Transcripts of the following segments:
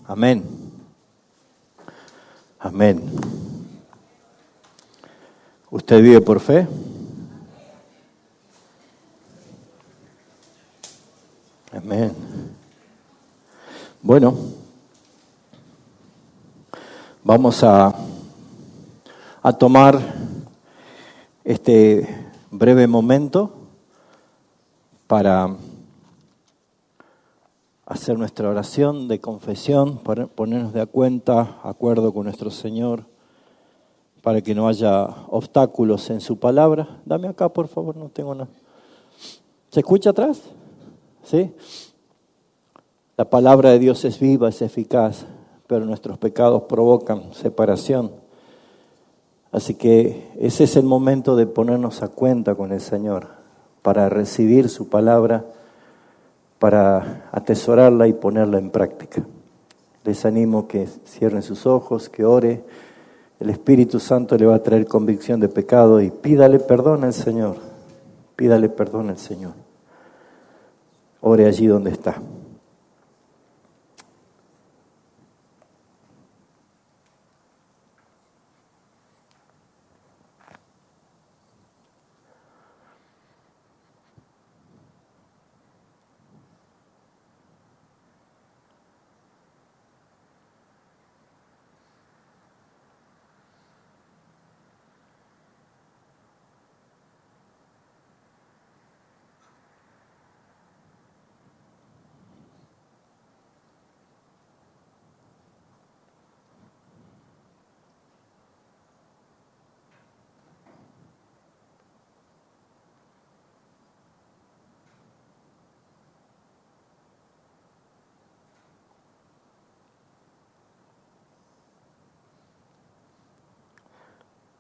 Amén. Amén. ¿Usted vive por fe? Amén. Bueno, vamos a tomar este breve momento para hacer nuestra oración de confesión, ponernos de acuerdo con nuestro Señor, para que no haya obstáculos en su palabra. Dame acá, por favor, no tengo nada. ¿Se escucha atrás? ¿Sí? La palabra de Dios es viva, es eficaz, pero nuestros pecados provocan separación. Así que ese es el momento de ponernos a cuenta con el Señor, para recibir su palabra, para atesorarla y ponerla en práctica. Les animo que cierren sus ojos, que ore. El Espíritu Santo le va a traer convicción de pecado y pídale perdón al Señor. Pídale perdón al Señor. Ore allí donde está.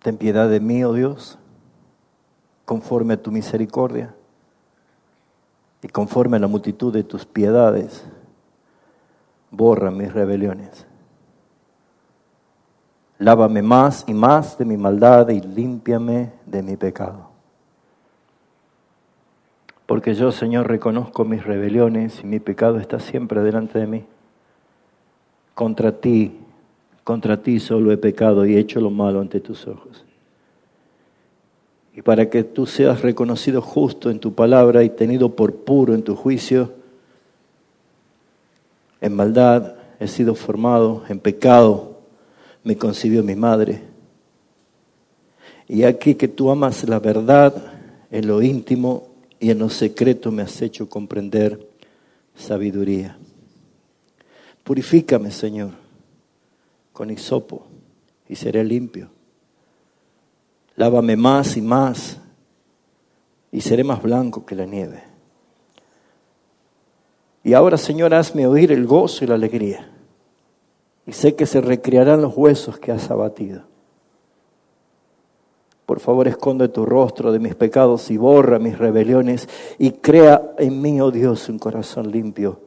Ten piedad de mí, oh Dios, conforme a tu misericordia y conforme a la multitud de tus piedades, borra mis rebeliones. Lávame más y más de mi maldad y límpiame de mi pecado. Porque yo, Señor, reconozco mis rebeliones y mi pecado está siempre delante de mí. Contra ti solo he pecado y he hecho lo malo ante tus ojos. Y para que tú seas reconocido justo en tu palabra y tenido por puro en tu juicio, en maldad he sido formado, en pecado me concibió mi madre. Y aquí que tú amas la verdad en lo íntimo y en lo secreto me has hecho comprender sabiduría. Purifícame, Señor, con hisopo y seré limpio. Lávame más y más y seré más blanco que la nieve. Y ahora, Señor, hazme oír el gozo y la alegría. Y sé que se recrearán los huesos que has abatido. Por favor, esconde tu rostro de mis pecados y borra mis rebeliones y crea en mí, oh Dios, un corazón limpio.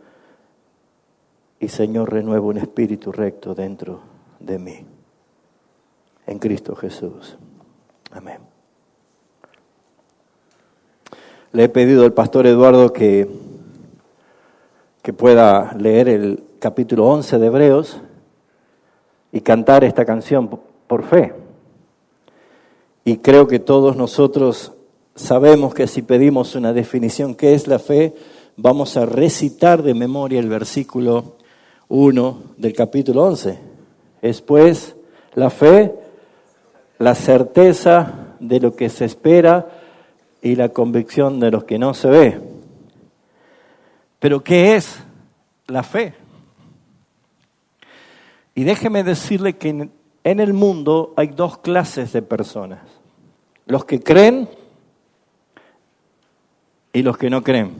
Y, Señor, renueva un espíritu recto dentro de mí. En Cristo Jesús. Amén. Le he pedido al pastor Eduardo que pueda leer el capítulo 11 de Hebreos y cantar esta canción por fe. Y creo que todos nosotros sabemos que si pedimos una definición, ¿qué es la fe? Vamos a recitar de memoria el versículo 1 del capítulo 11. Es pues la fe, la certeza de lo que se espera y la convicción de lo que no se ve. Pero ¿qué es la fe? Y déjeme decirle que en el mundo hay dos clases de personas. Los que creen y los que no creen.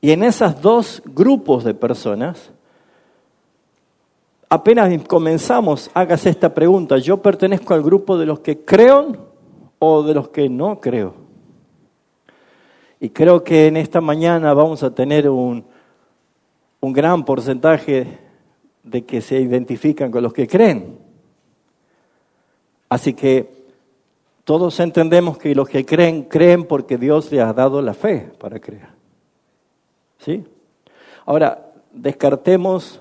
Y en esos dos grupos de personas, apenas comenzamos, hágase esta pregunta: ¿yo pertenezco al grupo de los que creo o de los que no creo? Y creo que en esta mañana vamos a tener un gran porcentaje de que se identifican con los que creen. Así que todos entendemos que los que creen, creen porque Dios les ha dado la fe para creer. ¿Sí? Ahora, descartemos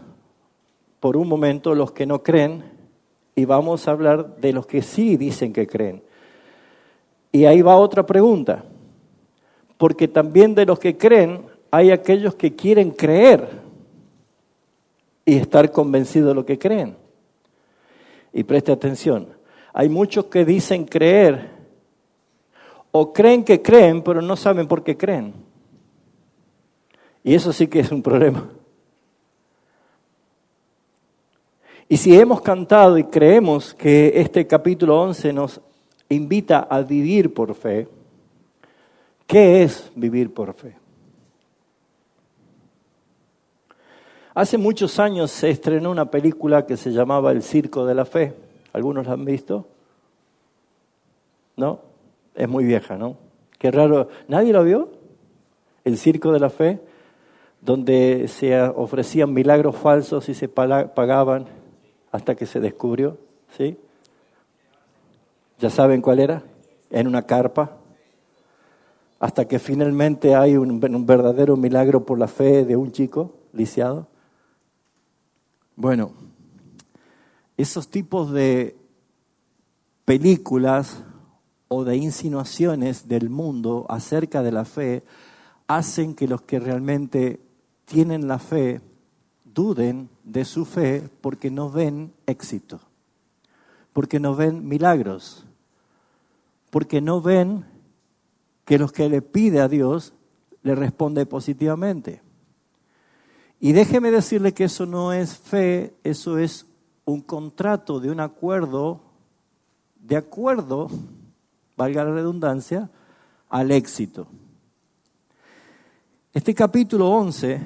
por un momento los que no creen y vamos a hablar de los que sí dicen que creen. Y ahí va otra pregunta, porque también de los que creen hay aquellos que quieren creer y estar convencidos de lo que creen. Y preste atención, hay muchos que dicen creer o creen que creen, pero no saben por qué creen. Y eso sí que es un problema. Y si hemos cantado y creemos que este capítulo 11 nos invita a vivir por fe, ¿qué es vivir por fe? Hace muchos años se estrenó una película que se llamaba El Circo de la Fe. ¿Algunos la han visto? ¿No? Es muy vieja, ¿no? Qué raro. ¿Nadie la vio? El Circo de la Fe, donde se ofrecían milagros falsos y se pagaban hasta que se descubrió, ¿sí? ¿Ya saben cuál era? En una carpa. Hasta que finalmente hay un verdadero milagro por la fe de un chico lisiado. Bueno, esos tipos de películas o de insinuaciones del mundo acerca de la fe hacen que los que realmente tienen la fe duden de su fe porque no ven éxito, porque no ven milagros, porque no ven que los que le pide a Dios le responde positivamente. Y déjeme decirle que eso no es fe, eso es un contrato de un acuerdo, de acuerdo, valga la redundancia, al éxito. Este capítulo 11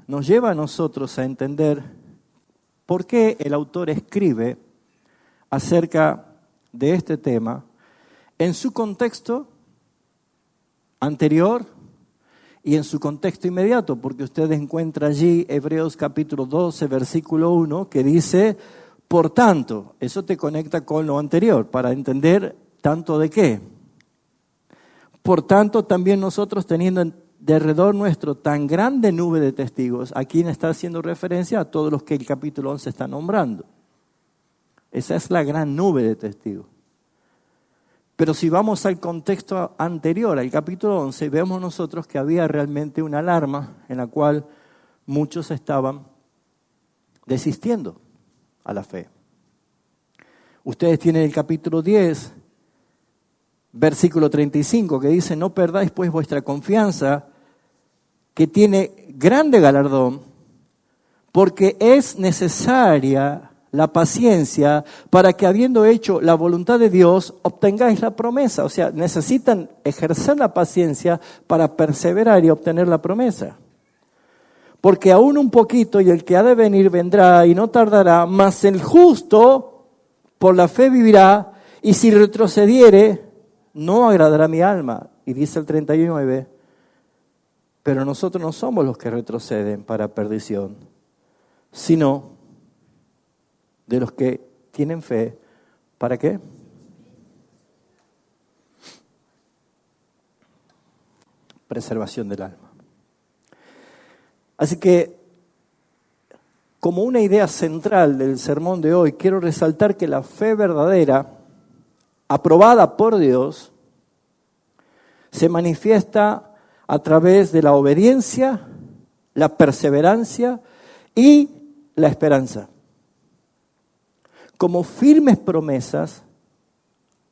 nos lleva a nosotros a entender por qué el autor escribe acerca de este tema en su contexto anterior y en su contexto inmediato, porque usted encuentra allí Hebreos capítulo 12, versículo 1, que dice, por tanto, eso te conecta con lo anterior, para entender tanto de qué. Por tanto, también nosotros teniendo de alrededor nuestro tan grande nube de testigos, ¿a quién está haciendo referencia? A todos los que el capítulo 11 está nombrando. Esa es la gran nube de testigos. Pero si vamos al contexto anterior, al capítulo 11, vemos nosotros que había realmente una alarma en la cual muchos estaban desistiendo a la fe. Ustedes tienen el capítulo 10, versículo 35, que dice, no perdáis pues vuestra confianza, que tiene grande galardón, porque es necesaria la paciencia para que habiendo hecho la voluntad de Dios, obtengáis la promesa. O sea, necesitan ejercer la paciencia para perseverar y obtener la promesa. Porque aún un poquito y el que ha de venir vendrá y no tardará, mas el justo por la fe vivirá, y si retrocediere, no agradará mi alma. Y dice el 39, pero nosotros no somos los que retroceden para perdición, sino de los que tienen fe, ¿para qué? Preservación del alma. Así que, como una idea central del sermón de hoy, quiero resaltar que la fe verdadera, aprobada por Dios, se manifiesta a través de la obediencia, la perseverancia y la esperanza. Como firmes promesas,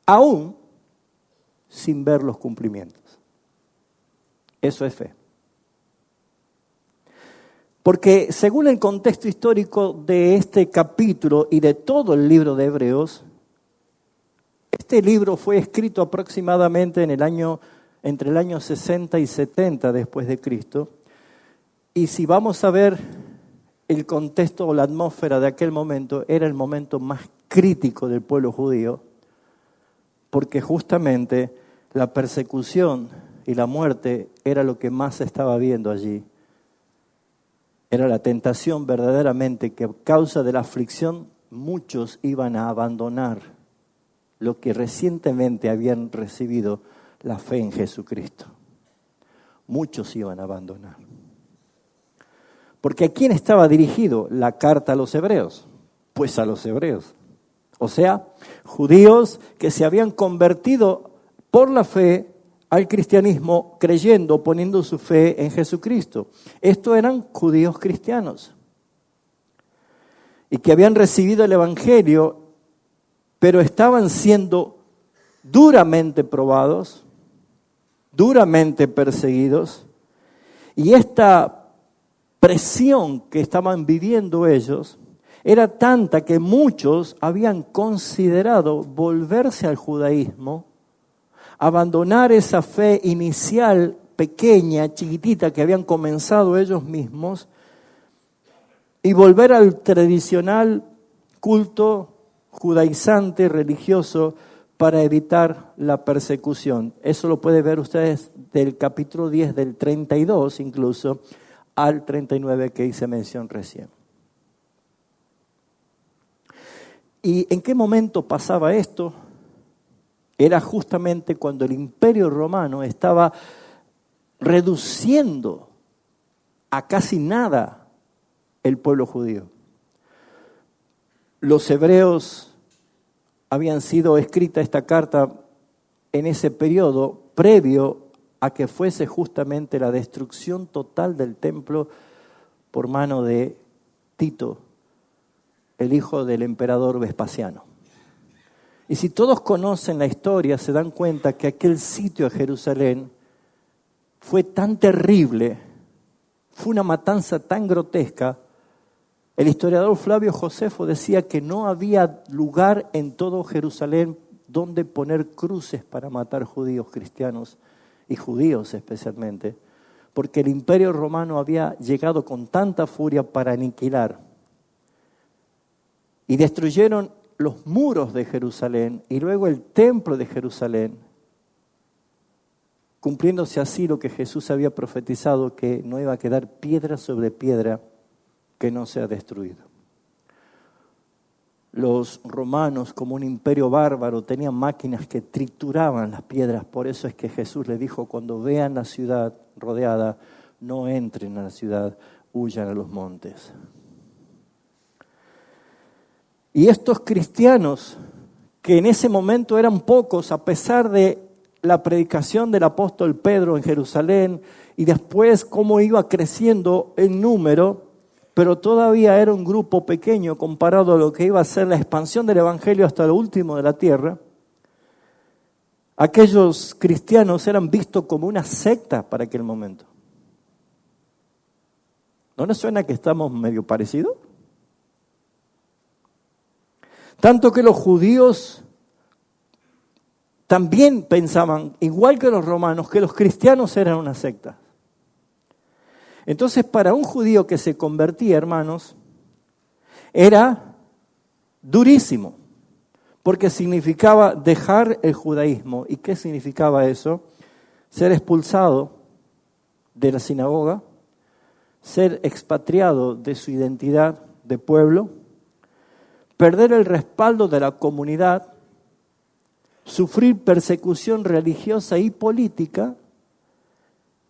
aún sin ver los cumplimientos. Eso es fe. Porque según el contexto histórico de este capítulo y de todo el libro de Hebreos, este libro fue escrito aproximadamente entre el año 60 y 70 después de Cristo. Y si vamos a ver el contexto o la atmósfera de aquel momento, era el momento más crítico del pueblo judío, porque justamente la persecución y la muerte era lo que más se estaba viendo allí. Era la tentación verdaderamente que a causa de la aflicción muchos iban a abandonar lo que recientemente habían recibido la fe en Jesucristo. Muchos iban a abandonar. Porque ¿a quién estaba dirigido la carta a los hebreos? Pues a los hebreos. O sea, judíos que se habían convertido por la fe al cristianismo, creyendo, poniendo su fe en Jesucristo. Estos eran judíos cristianos y que habían recibido el Evangelio, pero estaban siendo duramente probados, duramente perseguidos, y esta presión que estaban viviendo ellos era tanta que muchos habían considerado volverse al judaísmo, abandonar esa fe inicial, pequeña, chiquitita, que habían comenzado ellos mismos, y volver al tradicional culto judaizante, religioso, para evitar la persecución. Eso lo pueden ver ustedes del capítulo 10, del 32 incluso, al 39 que hice mención recién. ¿Y en qué momento pasaba esto? Era justamente cuando el Imperio Romano estaba reduciendo a casi nada el pueblo judío. Los hebreos habían sido escrita esta carta en ese periodo previo a que fuese justamente la destrucción total del templo por mano de Tito, el hijo del emperador Vespasiano. Y si todos conocen la historia, se dan cuenta que aquel sitio a Jerusalén fue tan terrible, fue una matanza tan grotesca. El historiador Flavio Josefo decía que no había lugar en todo Jerusalén donde poner cruces para matar judíos cristianos y judíos especialmente, porque el Imperio Romano había llegado con tanta furia para aniquilar. Y destruyeron los muros de Jerusalén y luego el templo de Jerusalén, cumpliéndose así lo que Jesús había profetizado, que no iba a quedar piedra sobre piedra que no sea destruido. Los romanos, como un imperio bárbaro, tenían máquinas que trituraban las piedras. Por eso es que Jesús le dijo, cuando vean la ciudad rodeada, no entren a la ciudad, huyan a los montes. Y estos cristianos, que en ese momento eran pocos, a pesar de la predicación del apóstol Pedro en Jerusalén, y después cómo iba creciendo en número, pero todavía era un grupo pequeño comparado a lo que iba a ser la expansión del evangelio hasta lo último de la tierra, aquellos cristianos eran vistos como una secta para aquel momento. ¿No les suena que estamos medio parecidos? Tanto que los judíos también pensaban, igual que los romanos, que los cristianos eran una secta. Entonces, para un judío que se convertía, hermanos, era durísimo, porque significaba dejar el judaísmo. ¿Y qué significaba eso? Ser expulsado de la sinagoga, ser expatriado de su identidad de pueblo, perder el respaldo de la comunidad, sufrir persecución religiosa y política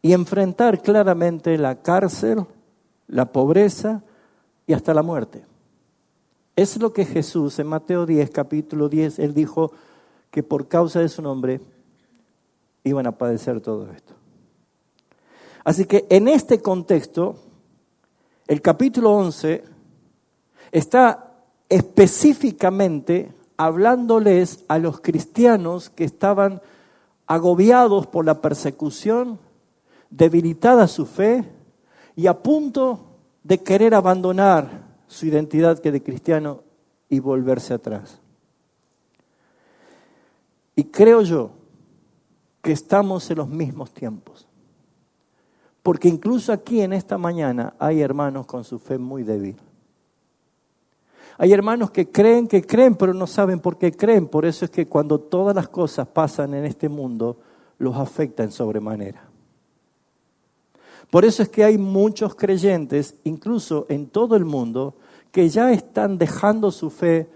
y enfrentar claramente la cárcel, la pobreza y hasta la muerte. Es lo que Jesús en Mateo 10, capítulo 10, Él dijo que por causa de su nombre iban a padecer todo esto. Así que en este contexto, el capítulo 11 está específicamente hablándoles a los cristianos que estaban agobiados por la persecución, debilitada su fe y a punto de querer abandonar su identidad que de cristiano y volverse atrás. Y creo yo que estamos en los mismos tiempos, porque incluso aquí en esta mañana hay hermanos con su fe muy débil. Hay hermanos que creen, pero no saben por qué creen. Por eso es que cuando todas las cosas pasan en este mundo, los afecta en sobremanera. Por eso es que hay muchos creyentes, incluso en todo el mundo, que ya están dejando su fe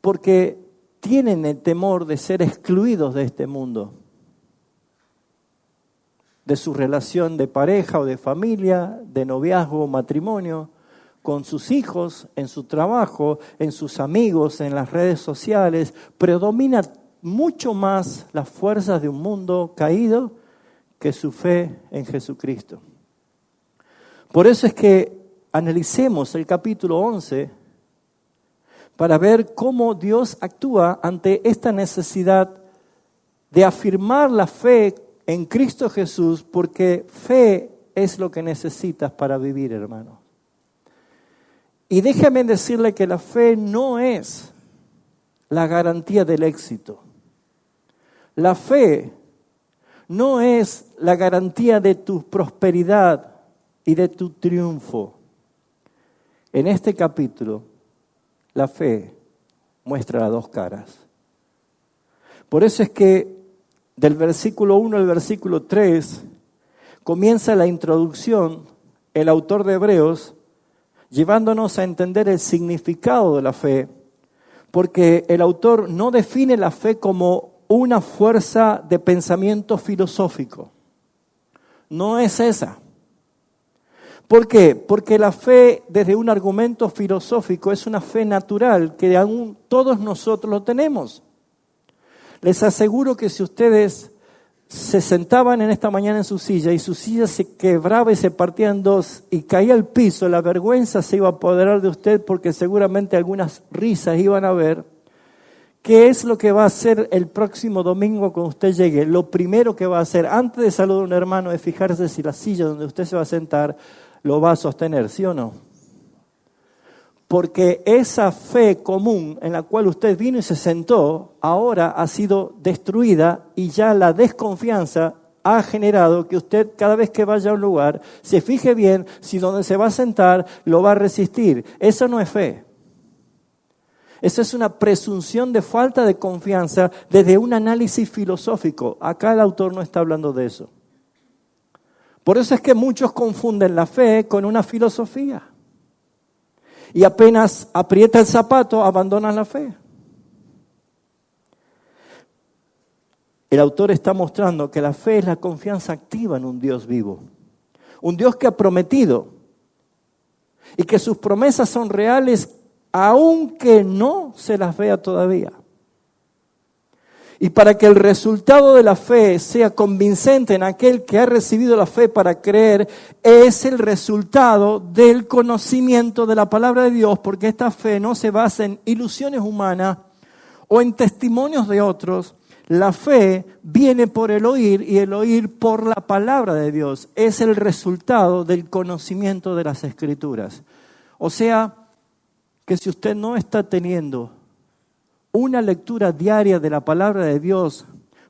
porque tienen el temor de ser excluidos de este mundo. de su relación de pareja o de familia, de noviazgo o matrimonio, con sus hijos, en su trabajo, en sus amigos, en las redes sociales. Predomina mucho más las fuerzas de un mundo caído que su fe en Jesucristo. Por eso es que analicemos el capítulo 11 para ver cómo Dios actúa ante esta necesidad de afirmar la fe en Cristo Jesús, porque fe es lo que necesitas para vivir, hermano. Y déjame decirle que la fe no es la garantía del éxito. La fe no es la garantía de tu prosperidad y de tu triunfo. En este capítulo, la fe muestra las dos caras. Por eso es que del versículo 1 al versículo 3 comienza la introducción, el autor de Hebreos, llevándonos a entender el significado de la fe, porque el autor no define la fe como una fuerza de pensamiento filosófico. No es esa. ¿Por qué? Porque la fe desde un argumento filosófico es una fe natural que aún todos nosotros lo tenemos. Les aseguro que si ustedes se sentaban en esta mañana en su silla y su silla se quebraba y se partía en dos y caía al piso, la vergüenza se iba a apoderar de usted porque seguramente algunas risas iban a ver. ¿Qué es lo que va a hacer el próximo domingo cuando usted llegue? Lo primero que va a hacer antes de saludar a un hermano es fijarse si la silla donde usted se va a sentar lo va a sostener, ¿sí o no? Porque esa fe común en la cual usted vino y se sentó, ahora ha sido destruida y ya la desconfianza ha generado que usted cada vez que vaya a un lugar se fije bien si donde se va a sentar lo va a resistir. Eso no es fe. Esa es una presunción de falta de confianza desde un análisis filosófico. Acá el autor no está hablando de eso. Por eso es que muchos confunden la fe con una filosofía. Y apenas aprieta el zapato, abandonan la fe. El autor está mostrando que la fe es la confianza activa en un Dios vivo. Un Dios que ha prometido y que sus promesas son reales aunque no se las vea todavía. Y para que el resultado de la fe sea convincente en aquel que ha recibido la fe para creer, es el resultado del conocimiento de la palabra de Dios, porque esta fe no se basa en ilusiones humanas o en testimonios de otros. La fe viene por el oír y el oír por la palabra de Dios. Es el resultado del conocimiento de las Escrituras. O sea, que si usted no está teniendo una lectura diaria de la palabra de Dios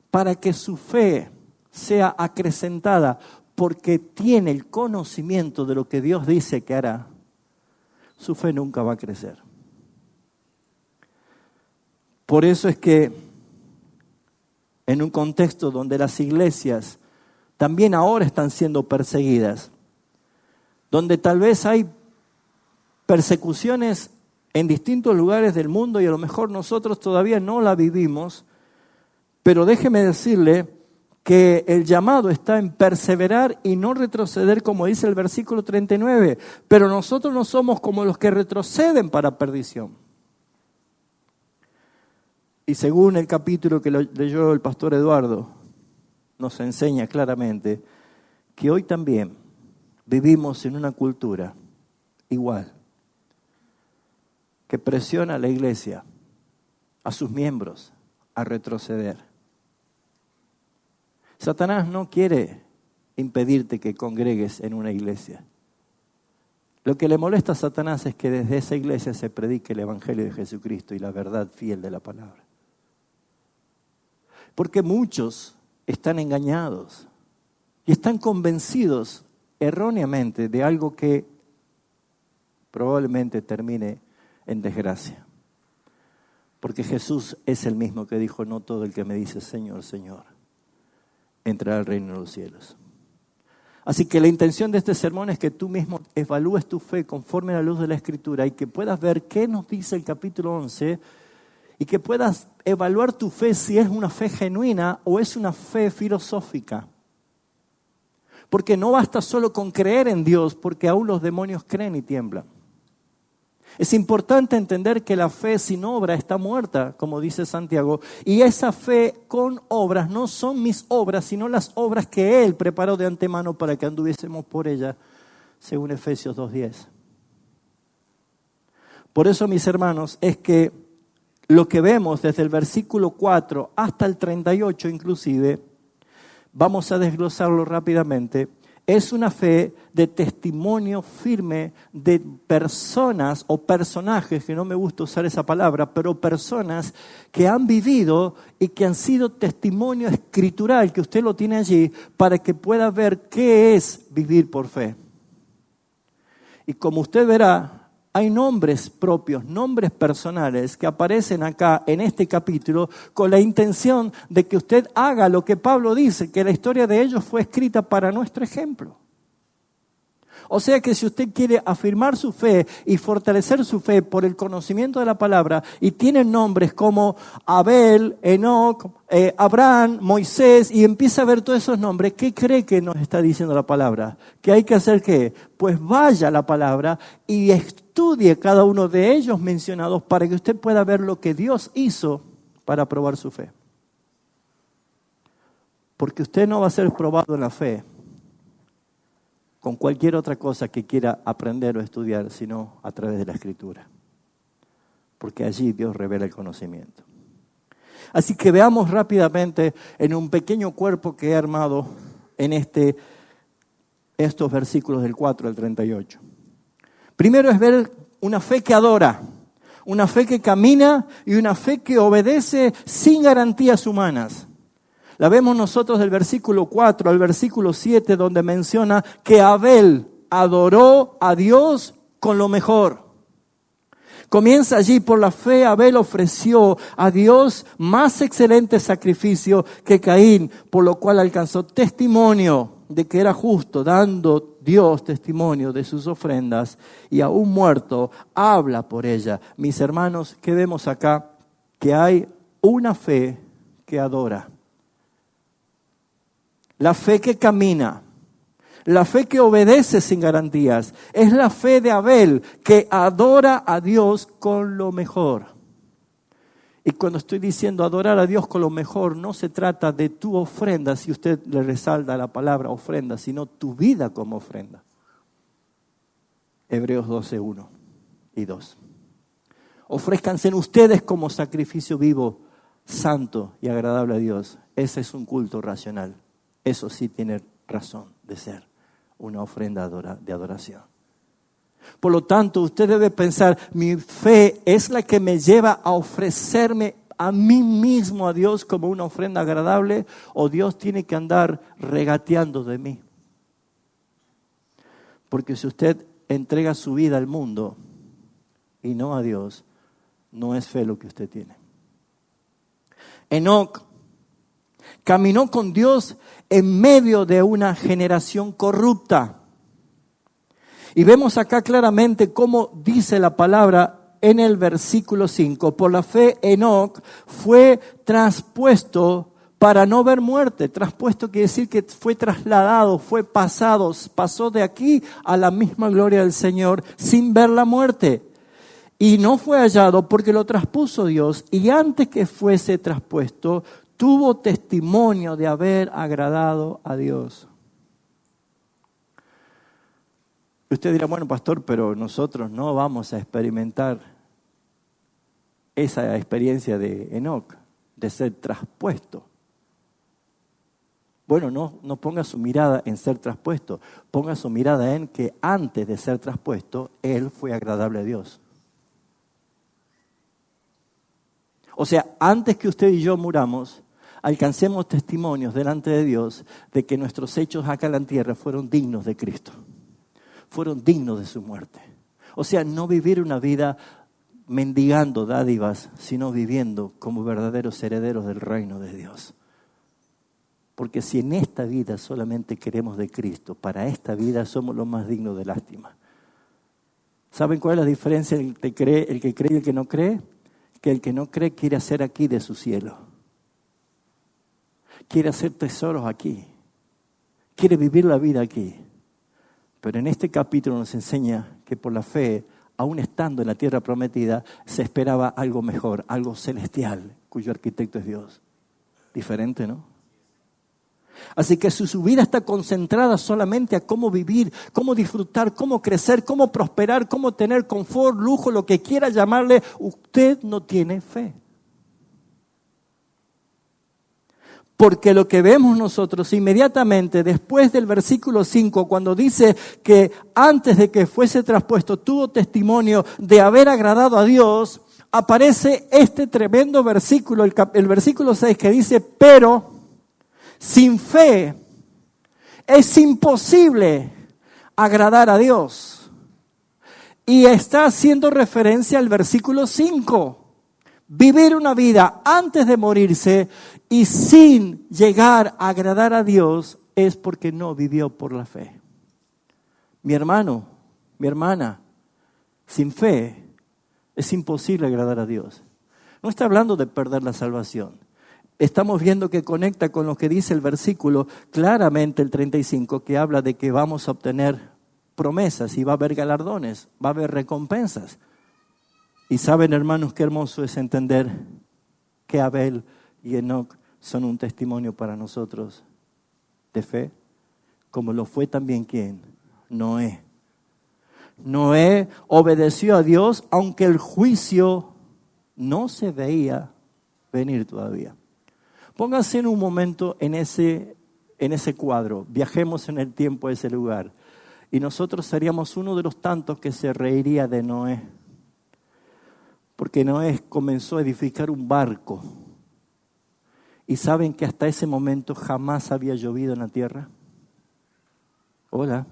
para que su fe sea acrecentada porque tiene el conocimiento de lo que Dios dice que hará, su fe nunca va a crecer. Por eso es que en un contexto donde las iglesias también ahora están siendo perseguidas, donde tal vez hay persecuciones en distintos lugares del mundo y a lo mejor nosotros todavía no la vivimos, pero déjeme decirle que el llamado está en perseverar y no retroceder, como dice el versículo 39, pero nosotros no somos como los que retroceden para perdición. Y según el capítulo que leyó el pastor Eduardo, nos enseña claramente que hoy también vivimos en una cultura igual, que presiona a la iglesia, a sus miembros, a retroceder. Satanás no quiere impedirte que congregues en una iglesia. Lo que le molesta a Satanás es que desde esa iglesia se predique el evangelio de Jesucristo y la verdad fiel de la palabra. Porque muchos están engañados y están convencidos erróneamente de algo que probablemente termine en desgracia. Porque Jesús es el mismo que dijo: no todo el que me dice Señor, Señor, entrará al reino de los cielos. Así que la intención de este sermón es que tú mismo evalúes tu fe conforme a la luz de la Escritura y que puedas ver qué nos dice el capítulo 11 y que puedas evaluar tu fe si es una fe genuina o es una fe filosófica. Porque no basta solo con creer en Dios, porque aún los demonios creen y tiemblan. Es importante entender que la fe sin obra está muerta, como dice Santiago, y esa fe con obras no son mis obras, sino las obras que Él preparó de antemano para que anduviésemos por ellas, según Efesios 2:10. Por eso, mis hermanos, es que lo que vemos desde el versículo 4 hasta el 38 inclusive, vamos a desglosarlo rápidamente, es una fe de testimonio firme de personas o personajes, que no me gusta usar esa palabra, pero personas que han vivido y que han sido testimonio escritural, que usted lo tiene allí, para que pueda ver qué es vivir por fe. Y como usted verá, hay nombres propios, nombres personales que aparecen acá en este capítulo con la intención de que usted haga lo que Pablo dice, que la historia de ellos fue escrita para nuestro ejemplo. O sea que si usted quiere afirmar su fe y fortalecer su fe por el conocimiento de la palabra y tiene nombres como Abel, Enoc, Abraham, Moisés y empieza a ver todos esos nombres, ¿qué cree que nos está diciendo la palabra? ¿Que hay que hacer qué? Pues vaya a la palabra y estudie cada uno de ellos mencionados para que usted pueda ver lo que Dios hizo para probar su fe. Porque usted no va a ser probado en la fe con cualquier otra cosa que quiera aprender o estudiar, sino a través de la Escritura. Porque allí Dios revela el conocimiento. Así que veamos rápidamente en un pequeño cuerpo que he armado en estos versículos del 4 al 38. Primero es ver una fe que adora, una fe que camina y una fe que obedece sin garantías humanas. La vemos nosotros del versículo 4 al versículo 7, donde menciona que Abel adoró a Dios con lo mejor. Comienza allí: por la fe Abel ofreció a Dios más excelente sacrificio que Caín, por lo cual alcanzó testimonio de que era justo, dando Dios testimonio de sus ofrendas, y aún muerto habla por ella. Mis hermanos, ¿qué vemos acá? Que hay una fe que adora. La fe que camina, la fe que obedece sin garantías, es la fe de Abel que adora a Dios con lo mejor. Y cuando estoy diciendo adorar a Dios con lo mejor, no se trata de tu ofrenda, si usted le resalta la palabra ofrenda, sino tu vida como ofrenda. Hebreos 12:1 y 2. Ofrézcanse ustedes como sacrificio vivo, santo y agradable a Dios. Ese es un culto racional. Eso sí tiene razón de ser una ofrenda de adoración. Por lo tanto, usted debe pensar: mi fe es la que me lleva a ofrecerme a mí mismo a Dios como una ofrenda agradable, o Dios tiene que andar regateando de mí. Porque si usted entrega su vida al mundo y no a Dios, no es fe lo que usted tiene. Enoc caminó con Dios en medio de una generación corrupta. Y vemos acá claramente cómo dice la palabra en el versículo 5. Por la fe Enoc fue traspuesto para no ver muerte. Traspuesto quiere decir que fue trasladado, pasó de aquí a la misma gloria del Señor sin ver la muerte. Y no fue hallado porque lo traspuso Dios, y antes que fuese traspuesto, tuvo testimonio de haber agradado a Dios. Usted dirá: bueno, pastor, pero nosotros no vamos a experimentar esa experiencia de Enoc, de ser traspuesto. Bueno, no ponga su mirada en ser traspuesto, ponga su mirada en que antes de ser traspuesto, él fue agradable a Dios. O sea, antes que usted y yo muramos, alcancemos testimonios delante de Dios de que nuestros hechos acá en la tierra fueron dignos de Cristo. Fueron dignos de su muerte. O sea, no vivir una vida mendigando dádivas, sino viviendo como verdaderos herederos del reino de Dios. Porque si en esta vida solamente queremos de Cristo, para esta vida somos los más dignos de lástima. ¿Saben cuál es la diferencia entre el que cree y el que no cree? Que el que no cree quiere hacer aquí de su cielo. Quiere hacer tesoros aquí. quiere vivir la vida aquí. Pero en este capítulo nos enseña que por la fe, aún estando en la tierra prometida, se esperaba algo mejor, algo celestial, cuyo arquitecto es Dios. Diferente, ¿no? Así que su vida está concentrada solamente a cómo vivir, cómo disfrutar, cómo crecer, cómo prosperar, cómo tener confort, lujo, lo que quiera llamarle. Usted no tiene fe. Porque lo que vemos nosotros inmediatamente después del versículo 5, cuando dice que antes de que fuese traspuesto tuvo testimonio de haber agradado a Dios, aparece este tremendo versículo, el versículo 6, que dice, pero sin fe es imposible agradar a Dios. Y está haciendo referencia al versículo 5. Vivir una vida antes de morirse y sin llegar a agradar a Dios es porque no vivió por la fe. Mi hermano, mi hermana, sin fe es imposible agradar a Dios. No está hablando de perder la salvación. Estamos viendo que conecta con lo que dice el versículo, claramente el 35, que habla de que vamos a obtener promesas y va a haber galardones, va a haber recompensas. Y saben, hermanos, qué hermoso es entender que Abel y Enoc son un testimonio para nosotros de fe, como lo fue también ¿quién? Noé. Noé obedeció a Dios aunque el juicio no se veía venir todavía. Pónganse en un momento en ese cuadro, viajemos en el tiempo a ese lugar y nosotros seríamos uno de los tantos que se reiría de Noé. Porque Noé comenzó a edificar un barco. ¿Y saben que hasta ese momento jamás había llovido en la tierra? Hola.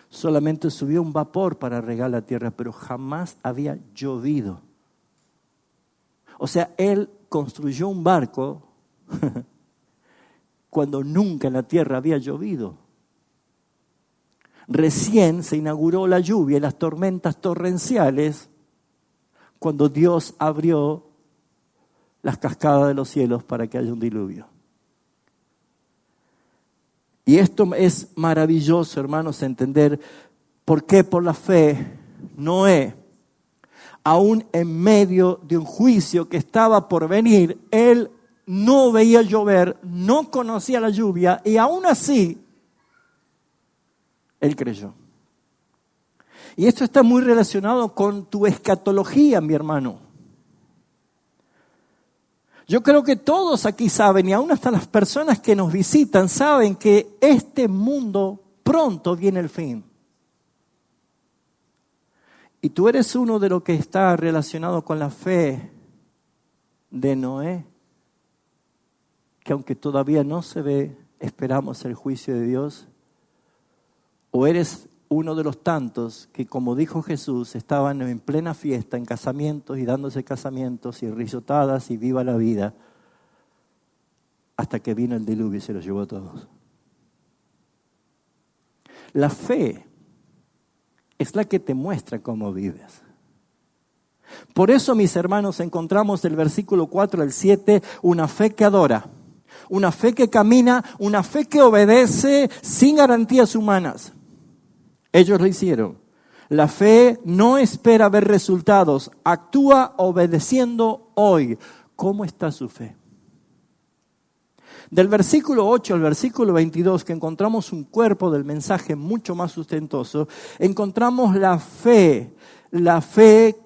Solamente subió un vapor para regar la tierra, pero jamás había llovido. O sea, él construyó un barco cuando nunca en la tierra había llovido. Recién se inauguró la lluvia y las tormentas torrenciales cuando Dios abrió las cascadas de los cielos para que haya un diluvio. Y esto es maravilloso, hermanos, entender por qué por la fe Noé, aún en medio de un juicio que estaba por venir, él no veía llover, no conocía la lluvia y aún así él creyó. Y esto está muy relacionado con tu escatología, mi hermano. Yo creo que todos aquí saben, y aún hasta las personas que nos visitan, saben que este mundo pronto viene el fin. Y tú eres uno de los que está relacionado con la fe de Noé, que aunque todavía no se ve, esperamos el juicio de Dios. O eres uno de los tantos que, como dijo Jesús, estaban en plena fiesta, en casamientos y dándose casamientos y risotadas y viva la vida, hasta que vino el diluvio y se los llevó a todos. La fe es la que te muestra cómo vives. Por eso, mis hermanos, encontramos del versículo 4 al 7 una fe que adora, una fe que camina, una fe que obedece sin garantías humanas. Ellos lo hicieron. La fe no espera ver resultados, actúa obedeciendo hoy. ¿Cómo está su fe? Del versículo 8 al versículo 22, que encontramos un cuerpo del mensaje mucho más sustentoso, encontramos la fe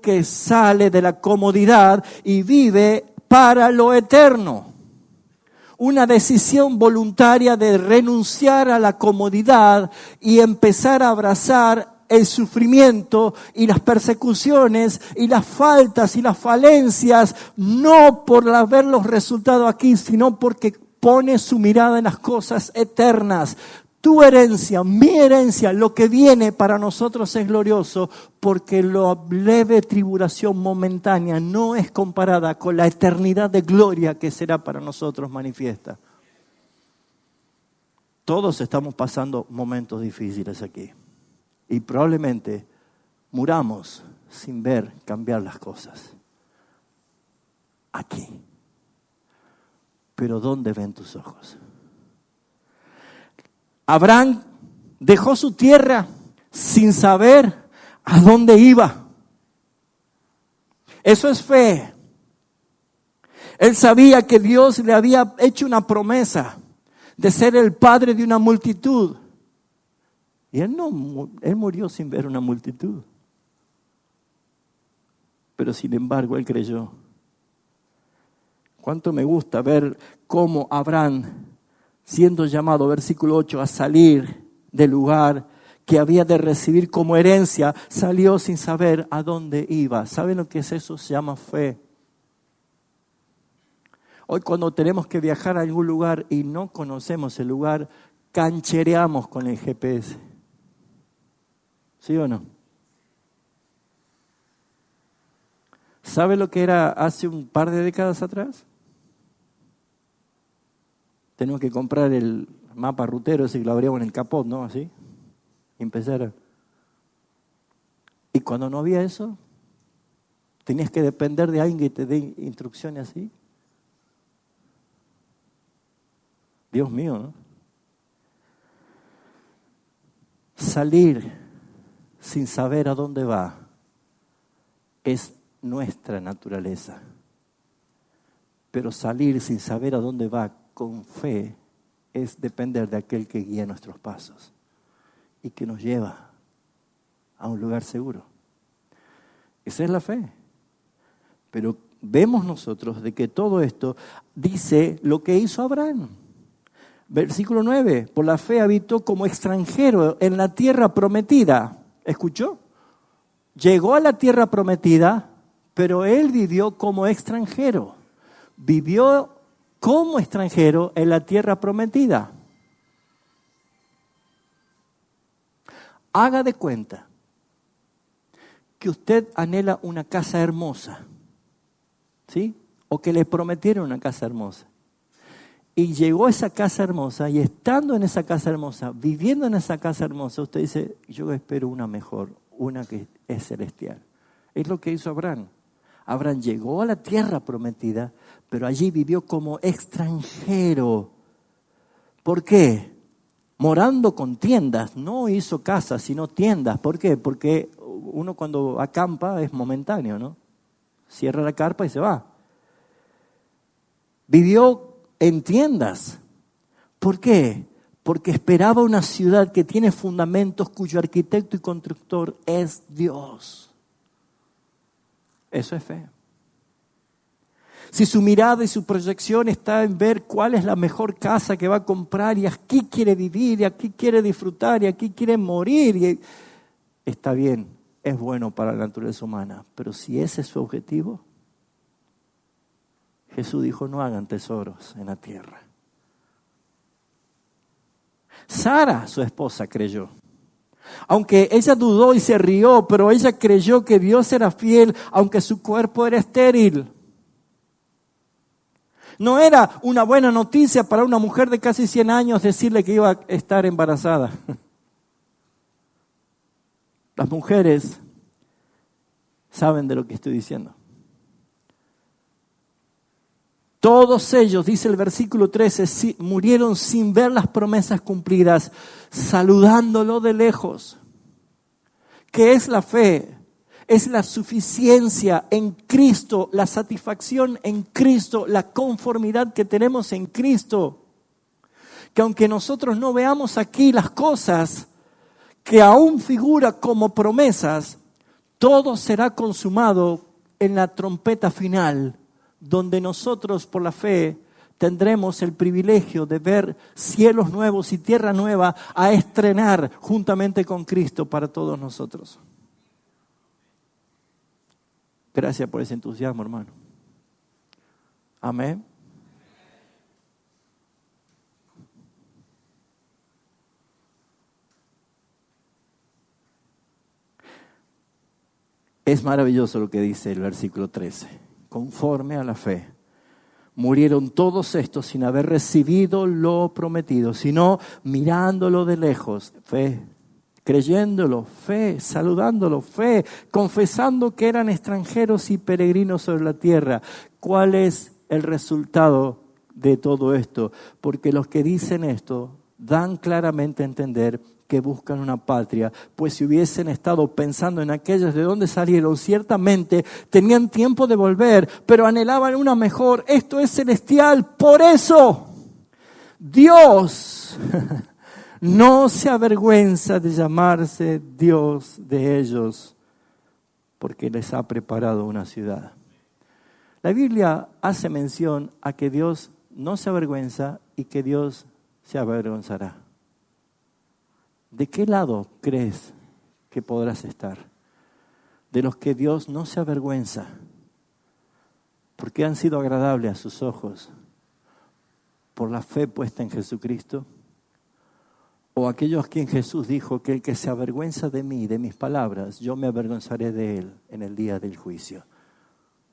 que sale de la comodidad y vive para lo eterno. Una decisión voluntaria de renunciar a la comodidad y empezar a abrazar el sufrimiento y las persecuciones y las faltas y las falencias, no por ver los resultados aquí, sino porque pone su mirada en las cosas eternas. Tu herencia, mi herencia, lo que viene para nosotros es glorioso, porque la leve tribulación momentánea no es comparada con la eternidad de gloria que será para nosotros manifiesta. Todos estamos pasando momentos difíciles aquí y probablemente muramos sin ver cambiar las cosas aquí. Pero ¿dónde ven tus ojos? Abraham dejó su tierra sin saber a dónde iba. Eso es fe. Él sabía que Dios le había hecho una promesa de ser el padre de una multitud. Y él murió sin ver una multitud. Pero sin embargo, él creyó. Cuánto me gusta ver cómo Abraham, siendo llamado, versículo 8, a salir del lugar que había de recibir como herencia, salió sin saber a dónde iba. ¿Saben lo que es eso? Se llama fe. Hoy cuando tenemos que viajar a algún lugar y no conocemos el lugar, canchereamos con el GPS. ¿Sí o no? ¿Sabe lo que era hace un par de décadas atrás? Tenemos que comprar el mapa rutero ese que lo abríamos en el capot, ¿no? Así. Y empezar a... Y cuando no había eso, tenías que depender de alguien que te dé instrucciones así. Dios mío, ¿no? Salir sin saber a dónde va es nuestra naturaleza. Pero salir sin saber a dónde va con fe es depender de aquel que guía nuestros pasos y que nos lleva a un lugar seguro. Esa es la fe. Pero vemos nosotros de que todo esto dice lo que hizo Abraham. Versículo 9, por la fe habitó como extranjero en la tierra prometida. ¿Escuchó? Llegó a la tierra prometida, pero él vivió como extranjero. Vivió como extranjero en la tierra prometida. Haga de cuenta que usted anhela una casa hermosa, ¿sí? O que le prometieron una casa hermosa. Y llegó a esa casa hermosa y estando en esa casa hermosa, viviendo en esa casa hermosa, usted dice, yo espero una mejor, una que es celestial. Es lo que hizo Abraham. Abraham llegó a la tierra prometida, pero allí vivió como extranjero. ¿Por qué? Morando con tiendas, no hizo casas, sino tiendas. ¿Por qué? Porque uno cuando acampa es momentáneo, ¿no? Cierra la carpa y se va. Vivió en tiendas. ¿Por qué? Porque esperaba una ciudad que tiene fundamentos cuyo arquitecto y constructor es Dios. Eso es fe. Si su mirada y su proyección está en ver cuál es la mejor casa que va a comprar y aquí quiere vivir y aquí quiere disfrutar y aquí quiere morir, y está bien, es bueno para la naturaleza humana, pero si ese es su objetivo, Jesús dijo, no hagan tesoros en la tierra. Sara, su esposa, creyó. Aunque ella dudó y se rió, pero ella creyó que Dios era fiel, aunque su cuerpo era estéril. No era una buena noticia para una mujer de casi 100 años decirle que iba a estar embarazada. Las mujeres saben de lo que estoy diciendo. Todos ellos, dice el versículo 13, murieron sin ver las promesas cumplidas, saludándolo de lejos. ¿Qué es la fe? Es la suficiencia en Cristo, la satisfacción en Cristo, la conformidad que tenemos en Cristo. Que aunque nosotros no veamos aquí las cosas que aún figuran como promesas, todo será consumado en la trompeta final, donde nosotros por la fe tendremos el privilegio de ver cielos nuevos y tierra nueva a estrenar juntamente con Cristo para todos nosotros. Gracias por ese entusiasmo, hermano. Amén. Es maravilloso lo que dice el versículo 13. Conforme a la fe, murieron todos estos sin haber recibido lo prometido, sino mirándolo de lejos, fe, creyéndolo, fe, saludándolo, fe, confesando que eran extranjeros y peregrinos sobre la tierra. ¿Cuál es el resultado de todo esto? Porque los que dicen esto dan claramente a entender que buscan una patria, pues si hubiesen estado pensando en aquellos de donde salieron, ciertamente tenían tiempo de volver, pero anhelaban una mejor. Esto es celestial. Por eso Dios no se avergüenza de llamarse Dios de ellos, porque les ha preparado una ciudad. La Biblia hace mención a que Dios no se avergüenza y que Dios se avergonzará. ¿De qué lado crees que podrás estar? ¿De los que Dios no se avergüenza porque han sido agradables a sus ojos por la fe puesta en Jesucristo? ¿O aquellos a quien Jesús dijo que el que se avergüenza de mí, de mis palabras, yo me avergonzaré de él en el día del juicio,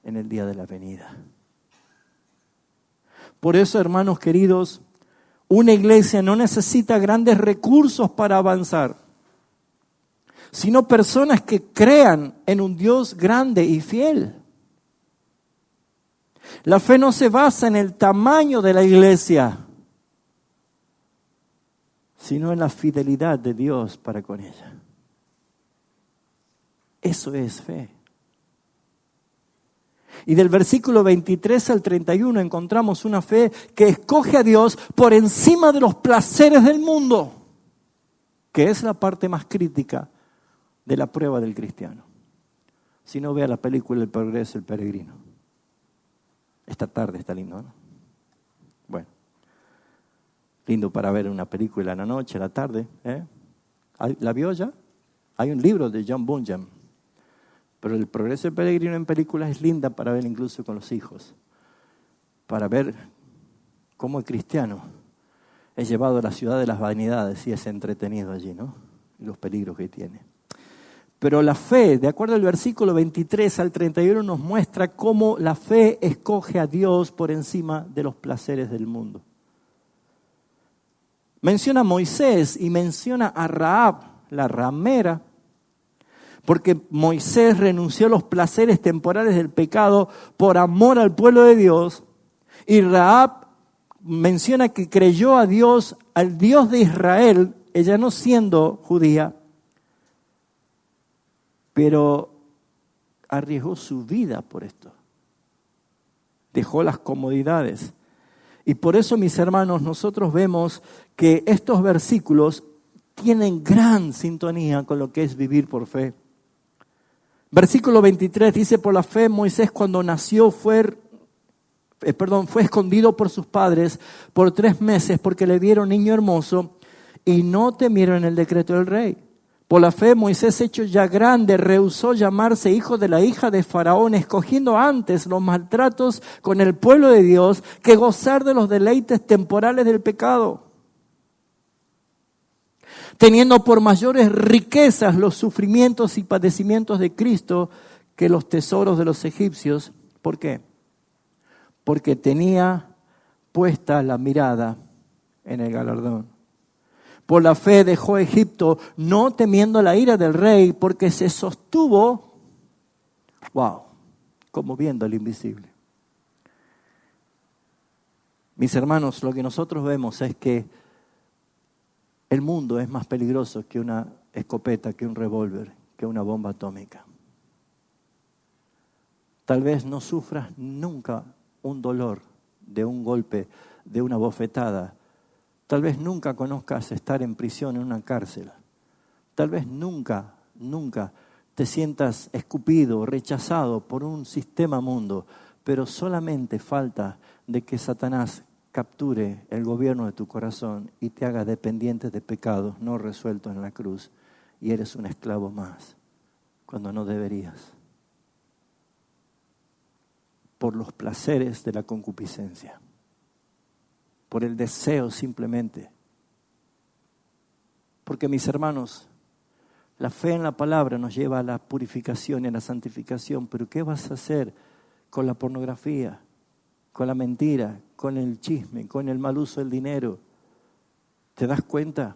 en el día de la venida? Por eso, hermanos queridos, una iglesia no necesita grandes recursos para avanzar, sino personas que crean en un Dios grande y fiel. La fe no se basa en el tamaño de la iglesia, sino en la fidelidad de Dios para con ella. Eso es fe. Y del versículo 23 al 31 encontramos una fe que escoge a Dios por encima de los placeres del mundo, que es la parte más crítica de la prueba del cristiano. Si no, vea la película El Progreso, el Peregrino. Esta tarde está lindo, ¿no? Bueno, lindo para ver una película en la noche, en la tarde. ¿La vio ya? Hay un libro de John Bunyan. Pero El Progreso del Peregrino en películas es linda para ver incluso con los hijos. Para ver cómo el cristiano es llevado a la ciudad de las vanidades y es entretenido allí, ¿no? Y los peligros que tiene. Pero la fe, de acuerdo al versículo 23 al 31, nos muestra cómo la fe escoge a Dios por encima de los placeres del mundo. Menciona a Moisés y menciona a Rahab, la ramera, porque Moisés renunció a los placeres temporales del pecado por amor al pueblo de Dios. Y Rahab menciona que creyó a Dios, al Dios de Israel, ella no siendo judía, pero arriesgó su vida por esto. Dejó las comodidades. Y por eso, mis hermanos, nosotros vemos que estos versículos tienen gran sintonía con lo que es vivir por fe. Versículo 23 dice: por la fe Moisés cuando nació fue escondido por sus padres por 3 meses porque le vieron niño hermoso y no temieron el decreto del rey. Por la fe Moisés, hecho ya grande, rehusó llamarse hijo de la hija de Faraón, escogiendo antes los maltratos con el pueblo de Dios que gozar de los deleites temporales del pecado, teniendo por mayores riquezas los sufrimientos y padecimientos de Cristo que los tesoros de los egipcios. ¿Por qué? Porque tenía puesta la mirada en el galardón. Por la fe dejó Egipto, no temiendo la ira del rey, porque se sostuvo, como viendo el invisible. Mis hermanos, lo que nosotros vemos es que el mundo es más peligroso que una escopeta, que un revólver, que una bomba atómica. Tal vez no sufras nunca un dolor de un golpe, de una bofetada. Tal vez nunca conozcas estar en prisión, en una cárcel. Tal vez nunca te sientas escupido, rechazado por un sistema mundo. Pero solamente falta de que Satanás capture el gobierno de tu corazón y te haga dependiente de pecados no resueltos en la cruz. Y eres un esclavo más, cuando no deberías. Por los placeres de la concupiscencia. Por el deseo simplemente. Porque, mis hermanos, la fe en la palabra nos lleva a la purificación y a la santificación. Pero ¿qué vas a hacer con la pornografía, con la mentira, con el chisme, con el mal uso del dinero? ¿Te das cuenta?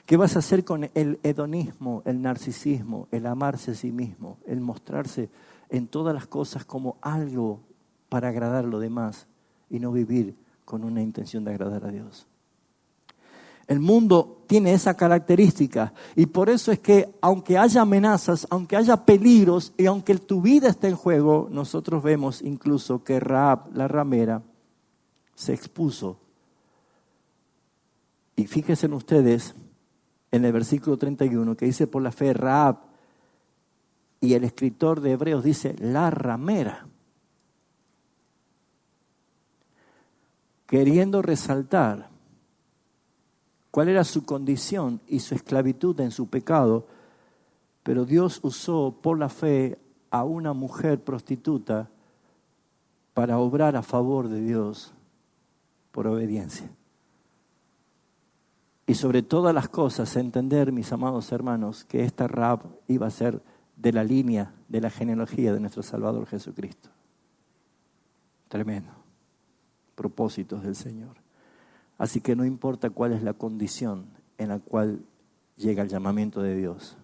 ¿Qué vas a hacer con el hedonismo, el narcisismo, el amarse a sí mismo, el mostrarse en todas las cosas como algo para agradar a los demás y no vivir con una intención de agradar a Dios? El mundo tiene esa característica y por eso es que aunque haya amenazas, aunque haya peligros y aunque tu vida esté en juego, nosotros vemos incluso que Rahab, la ramera, se expuso. Y fíjense en ustedes en el versículo 31 que dice por la fe Rahab, y el escritor de Hebreos dice la ramera, queriendo resaltar cuál era su condición y su esclavitud en su pecado, pero Dios usó por la fe a una mujer prostituta para obrar a favor de Dios por obediencia. Y sobre todas las cosas, entender, mis amados hermanos, que esta Rahab iba a ser de la línea, de la genealogía de nuestro Salvador Jesucristo. Tremendo. Propósitos del Señor. Así que no importa cuál es la condición en la cual llega el llamamiento de Dios.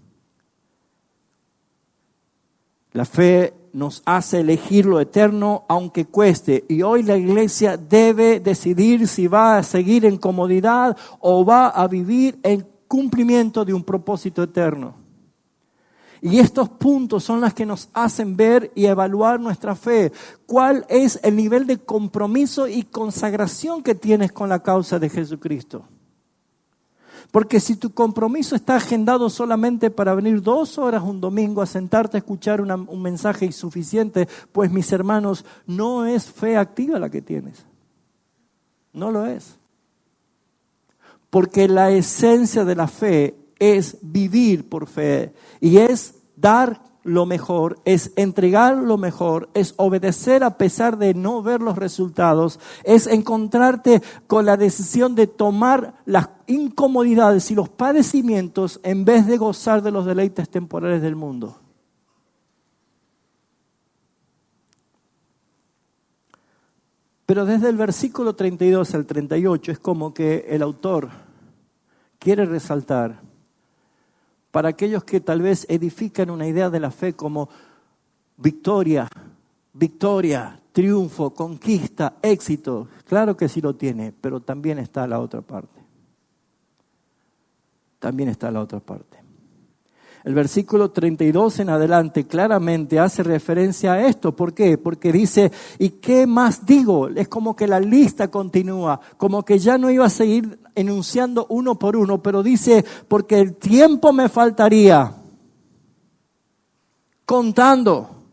La fe nos hace elegir lo eterno aunque cueste. Y hoy la iglesia debe decidir si va a seguir en comodidad o va a vivir en cumplimiento de un propósito eterno. Y estos puntos son los que nos hacen ver y evaluar nuestra fe. ¿Cuál es el nivel de compromiso y consagración que tienes con la causa de Jesucristo? Porque si tu compromiso está agendado solamente para venir 2 horas un domingo a sentarte a escuchar un mensaje insuficiente, pues mis hermanos, no es fe activa la que tienes. No lo es. Porque la esencia de la fe es vivir por fe y es dar lo mejor, es entregar lo mejor, es obedecer a pesar de no ver los resultados, es encontrarte con la decisión de tomar las incomodidades y los padecimientos en vez de gozar de los deleites temporales del mundo. Pero desde el versículo 32 al 38 es como que el autor quiere resaltar para aquellos que tal vez edifican una idea de la fe como victoria, triunfo, conquista, éxito. Claro que sí lo tiene, pero también está la otra parte. También está la otra parte. El versículo 32 en adelante claramente hace referencia a esto. ¿Por qué? Porque dice, ¿y qué más digo? Es como que la lista continúa, como que ya no iba a seguir enunciando uno por uno, pero dice, porque el tiempo me faltaría contando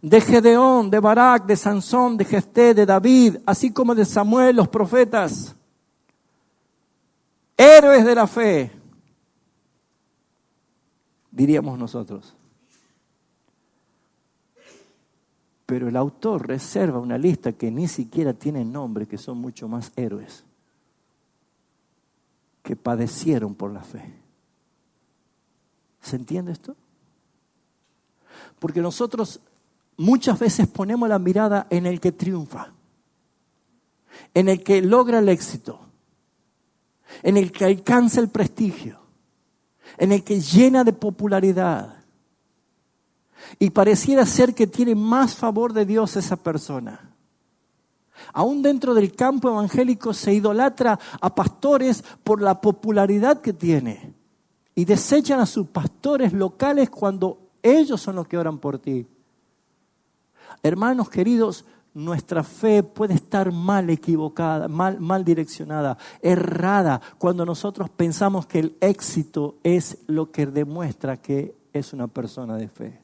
de Gedeón, de Barak, de Sansón, de Jefté, de David, así como de Samuel, los profetas, héroes de la fe, diríamos nosotros. Pero el autor reserva una lista que ni siquiera tiene nombre, que son mucho más héroes, que padecieron por la fe. ¿Se entiende esto? Porque nosotros muchas veces ponemos la mirada en el que triunfa, en el que logra el éxito, en el que alcanza el prestigio, en el que llena de popularidad. Y pareciera ser que tiene más favor de Dios esa persona. Aún dentro del campo evangélico se idolatra a pastores por la popularidad que tiene. Y desechan a sus pastores locales cuando ellos son los que oran por ti. Hermanos queridos, nuestra fe puede estar mal equivocada, mal direccionada, errada, cuando nosotros pensamos que el éxito es lo que demuestra que es una persona de fe.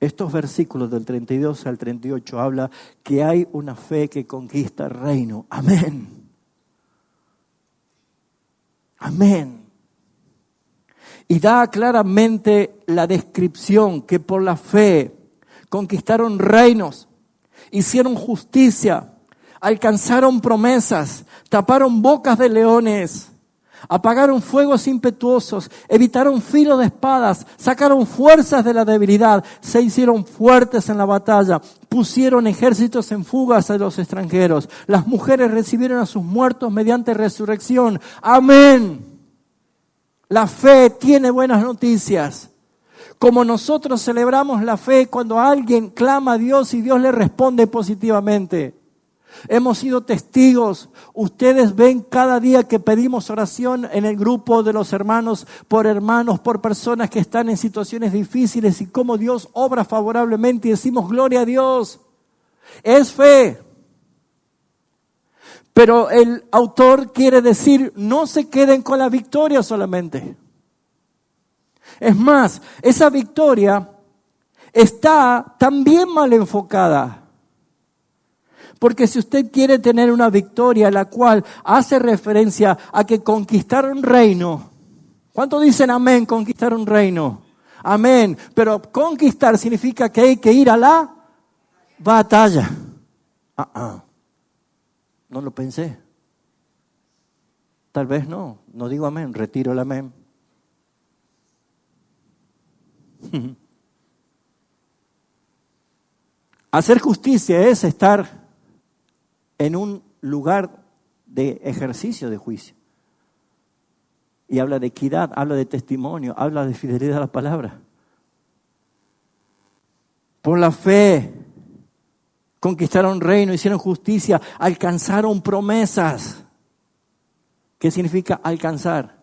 Estos versículos del 32 al 38 habla que hay una fe que conquista el reino. Amén. Amén. Y da claramente la descripción que por la fe conquistaron reinos, hicieron justicia, alcanzaron promesas, taparon bocas de leones, apagaron fuegos impetuosos, evitaron filo de espadas, sacaron fuerzas de la debilidad, se hicieron fuertes en la batalla, pusieron ejércitos en fugas a los extranjeros. Las mujeres recibieron a sus muertos mediante resurrección. Amén. La fe tiene buenas noticias. Como nosotros celebramos la fe cuando alguien clama a Dios y Dios le responde positivamente. Hemos sido testigos. Ustedes ven cada día que pedimos oración en el grupo de los hermanos, por personas que están en situaciones difíciles y cómo Dios obra favorablemente y decimos gloria a Dios. Es fe. Pero el autor quiere decir, no se queden con la victoria solamente. Es más, esa victoria está también mal enfocada. Porque si usted quiere tener una victoria la cual hace referencia a que conquistar un reino, ¿cuántos dicen amén, conquistar un reino? Amén, pero conquistar significa que hay que ir a la batalla. No lo pensé. Tal vez no digo amén, retiro el amén. Hacer justicia es estar en un lugar de ejercicio de juicio. Y habla de equidad, habla de testimonio, habla de fidelidad a la palabra. Por la fe conquistaron reino, hicieron justicia, alcanzaron promesas. ¿Qué significa alcanzar?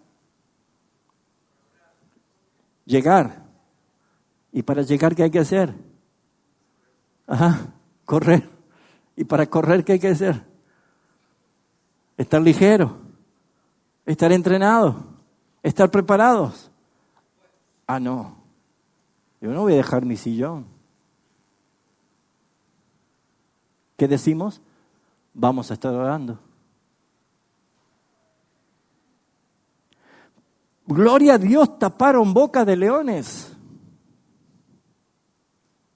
Llegar. ¿Y para llegar qué hay que hacer? Correr. ¿Y para correr qué hay que hacer? Estar ligero, estar entrenado, estar preparados. No, yo no voy a dejar mi sillón. ¿Qué decimos? Vamos a estar orando. Gloria a Dios, taparon boca de leones.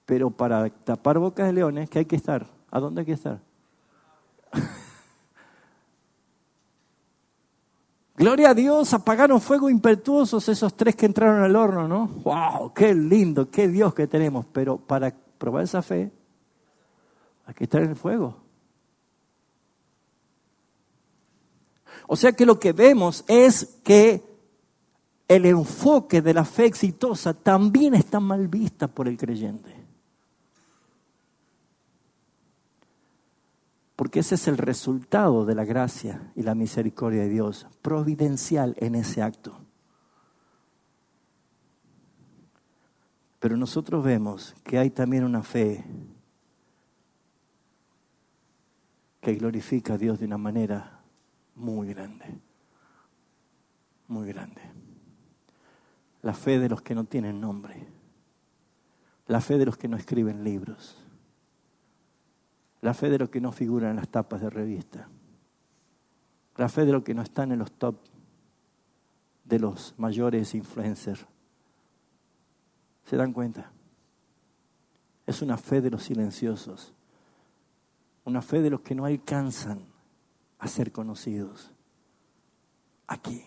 Pero para tapar bocas de leones, ¿qué hay que estar? ¿A dónde hay que estar? Gloria a Dios, apagaron fuego impetuosos esos 3 que entraron al horno, ¿no? ¡Wow! ¡Qué lindo! ¡Qué Dios que tenemos! Pero para probar esa fe, hay que estar en el fuego. O sea que lo que vemos es que el enfoque de la fe exitosa también está mal vista por el creyente. Porque ese es el resultado de la gracia y la misericordia de Dios, providencial en ese acto. Pero nosotros vemos que hay también una fe que glorifica a Dios de una manera muy grande. Muy grande. La fe de los que no tienen nombre. La fe de los que no escriben libros. La fe de los que no figuran en las tapas de revista. La fe de los que no están en los top de los mayores influencers. ¿Se dan cuenta? Es una fe de los silenciosos. Una fe de los que no alcanzan a ser conocidos. Aquí.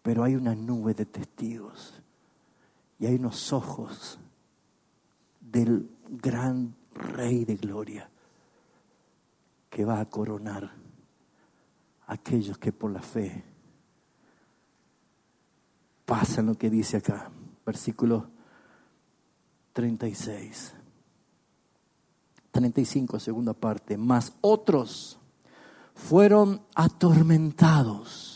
Pero hay una nube de testigos. Y hay unos ojos del gran Rey de gloria que va a coronar a aquellos que por la fe pasan lo que dice acá, versículo 36, 35, segunda parte. Mas otros fueron atormentados.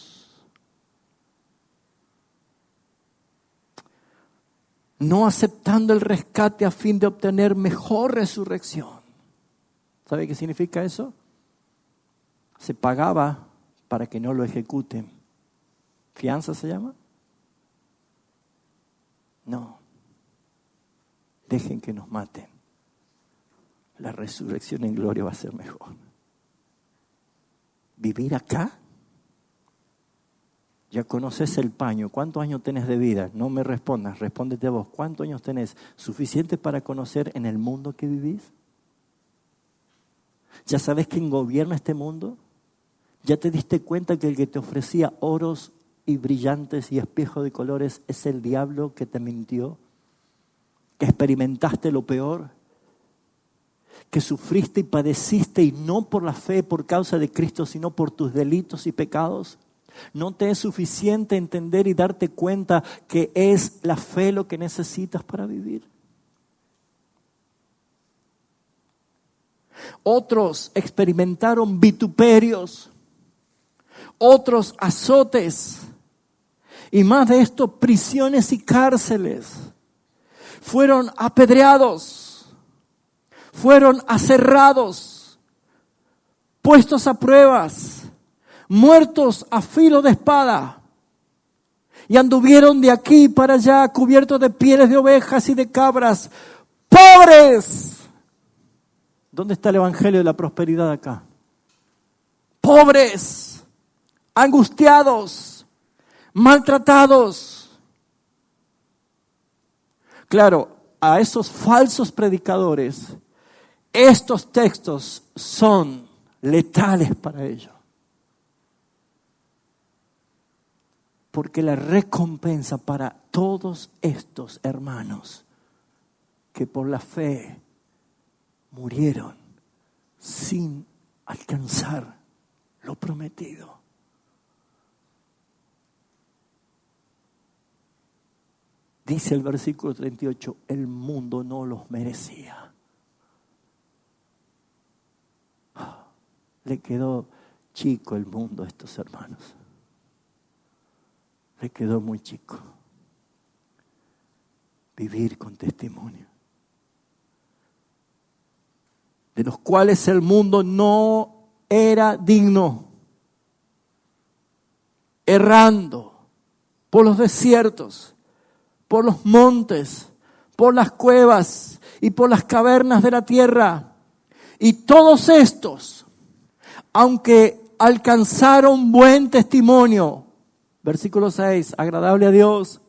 No aceptando el rescate a fin de obtener mejor resurrección. ¿Sabe qué significa eso? Se pagaba para que no lo ejecuten. ¿Fianza se llama? No. Dejen que nos maten. La resurrección en gloria va a ser mejor. ¿Vivir acá? Ya conoces el paño. ¿Cuántos años tenés de vida? No me respondas, respóndete vos. ¿Cuántos años tenés? ¿Suficiente para conocer en el mundo que vivís? ¿Ya sabes quién gobierna este mundo? ¿Ya te diste cuenta que el que te ofrecía oros y brillantes y espejos de colores es el diablo que te mintió? ¿Que experimentaste lo peor? ¿Que sufriste y padeciste y no por la fe, por causa de Cristo, sino por tus delitos y pecados? ¿No te es suficiente entender y darte cuenta que es la fe lo que necesitas para vivir? Otros experimentaron vituperios, otros azotes, y más de esto, prisiones y cárceles. Fueron apedreados, fueron aserrados, puestos a pruebas, muertos a filo de espada. Y anduvieron de aquí para allá cubiertos de pieles de ovejas y de cabras, pobres. ¿Dónde está el evangelio de la prosperidad acá? Pobres, angustiados, maltratados. Claro, a esos falsos predicadores, estos textos son letales para ellos. Porque la recompensa para todos estos hermanos que por la fe murieron sin alcanzar lo prometido. Dice el versículo 38, el mundo no los merecía. Le quedó chico el mundo a estos hermanos. Le quedó muy chico. Vivir con testimonio. De los cuales el mundo no era digno. Errando por los desiertos, por los montes, por las cuevas y por las cavernas de la tierra. Y todos estos, aunque alcanzaron buen testimonio, versículo 6, agradable a Dios,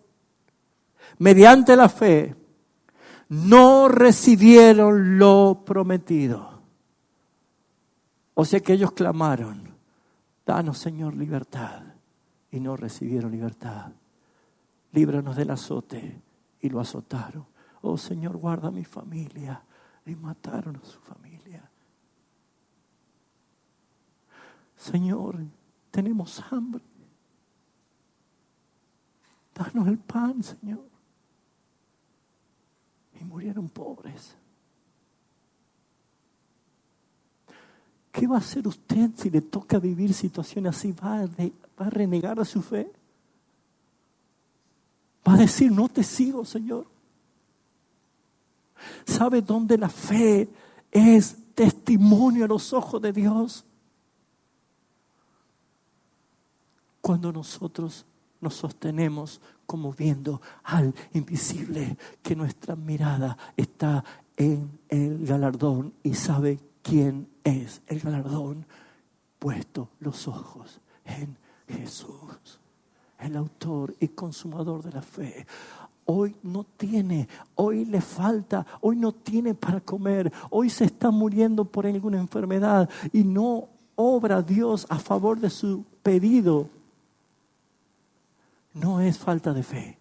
mediante la fe, no recibieron lo prometido. O sea que ellos clamaron, danos Señor libertad, y no recibieron libertad. Líbranos del azote, y lo azotaron. Oh Señor, guarda a mi familia, y mataron a su familia. Señor, tenemos hambre. Danos el pan, Señor. Y murieron pobres. ¿Qué va a hacer usted si le toca vivir situaciones así? ¿Va a renegar de su fe? ¿Va a decir, no te sigo, Señor? ¿Sabe dónde la fe es testimonio a los ojos de Dios? Cuando nosotros nos sostenemos como viendo al invisible, que nuestra mirada está en el galardón. ¿Y sabe quién es el galardón? Puesto los ojos en Jesús, el autor y consumador de la fe. Hoy no tiene, hoy le falta, hoy no tiene para comer, hoy se está muriendo por alguna enfermedad y no obra Dios a favor de su pedido. No es falta de fe,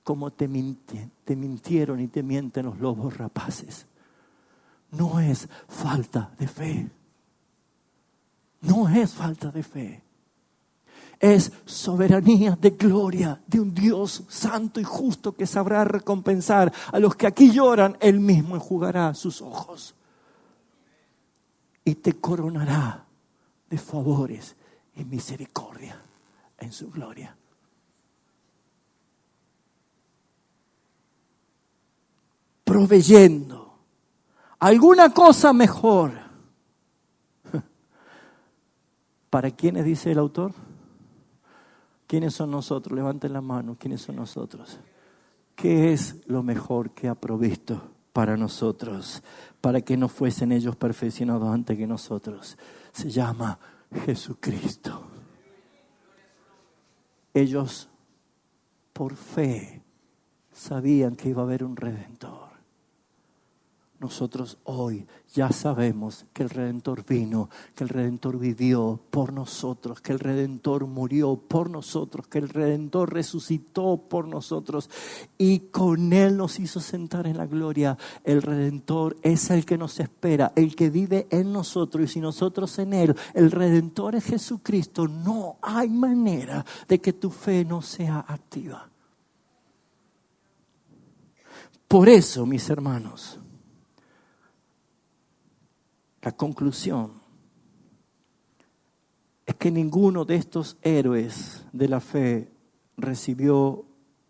como te mintieron y te mienten los lobos rapaces. No es falta de fe. No es falta de fe. Es soberanía de gloria de un Dios santo y justo que sabrá recompensar a los que aquí lloran. Él mismo enjugará sus ojos y te coronará de favores y misericordia en su gloria. Proveyendo alguna cosa mejor. ¿Para quiénes dice el autor? ¿Quiénes son nosotros? Levanten la mano. ¿Quiénes son nosotros? ¿Qué es lo mejor que ha provisto para nosotros? Para que no fuesen ellos perfeccionados antes que nosotros. Se llama Jesucristo. Ellos por fe sabían que iba a haber un Redentor. Nosotros hoy ya sabemos que el Redentor vino, que el Redentor vivió por nosotros, que el Redentor murió por nosotros, que el Redentor resucitó por nosotros y con Él nos hizo sentar en la gloria. El Redentor es el que nos espera, el que vive en nosotros y si nosotros en Él. El Redentor es Jesucristo. No hay manera de que tu fe no sea activa. Por eso, mis hermanos, La conclusión es que ninguno de estos héroes de la fe recibió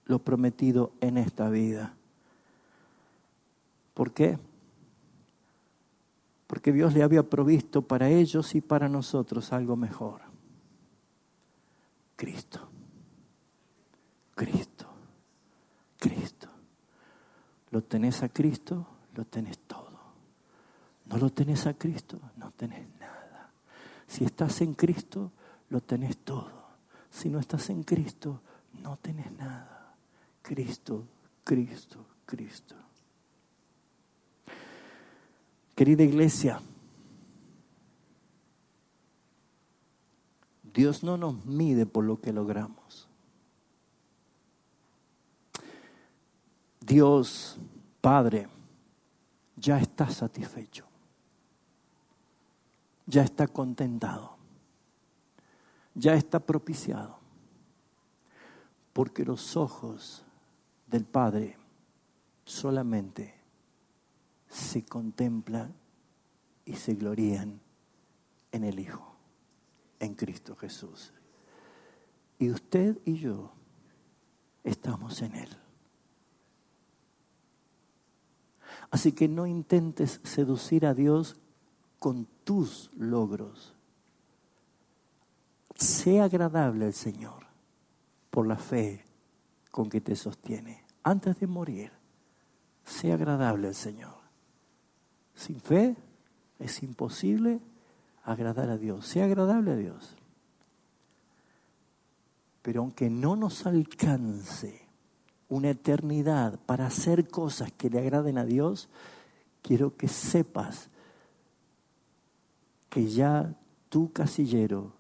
lo prometido en esta vida. ¿Por qué? Porque Dios le había provisto para ellos y para nosotros algo mejor. Cristo. Cristo. Cristo. ¿Lo tenés a Cristo? Lo tenés todo. ¿No lo tenés a Cristo? No tenés nada. Si estás en Cristo, lo tenés todo. Si no estás en Cristo, no tenés nada. Cristo, Cristo, Cristo. Querida iglesia, Dios no nos mide por lo que logramos. Dios, Padre, ya está satisfecho. Ya está contentado. Ya está propiciado. Porque los ojos del Padre solamente se contemplan y se glorían en el Hijo, en Cristo Jesús. Y usted y yo estamos en Él. Así que no intentes seducir a Dios con tus logros. Sé agradable al Señor por la fe con que te sostiene. Antes de morir, sé agradable al Señor. Sin fe es imposible agradar a Dios. Sea agradable a Dios. Pero aunque no nos alcance una eternidad para hacer cosas que le agraden a Dios, quiero que sepas que ya tu casillero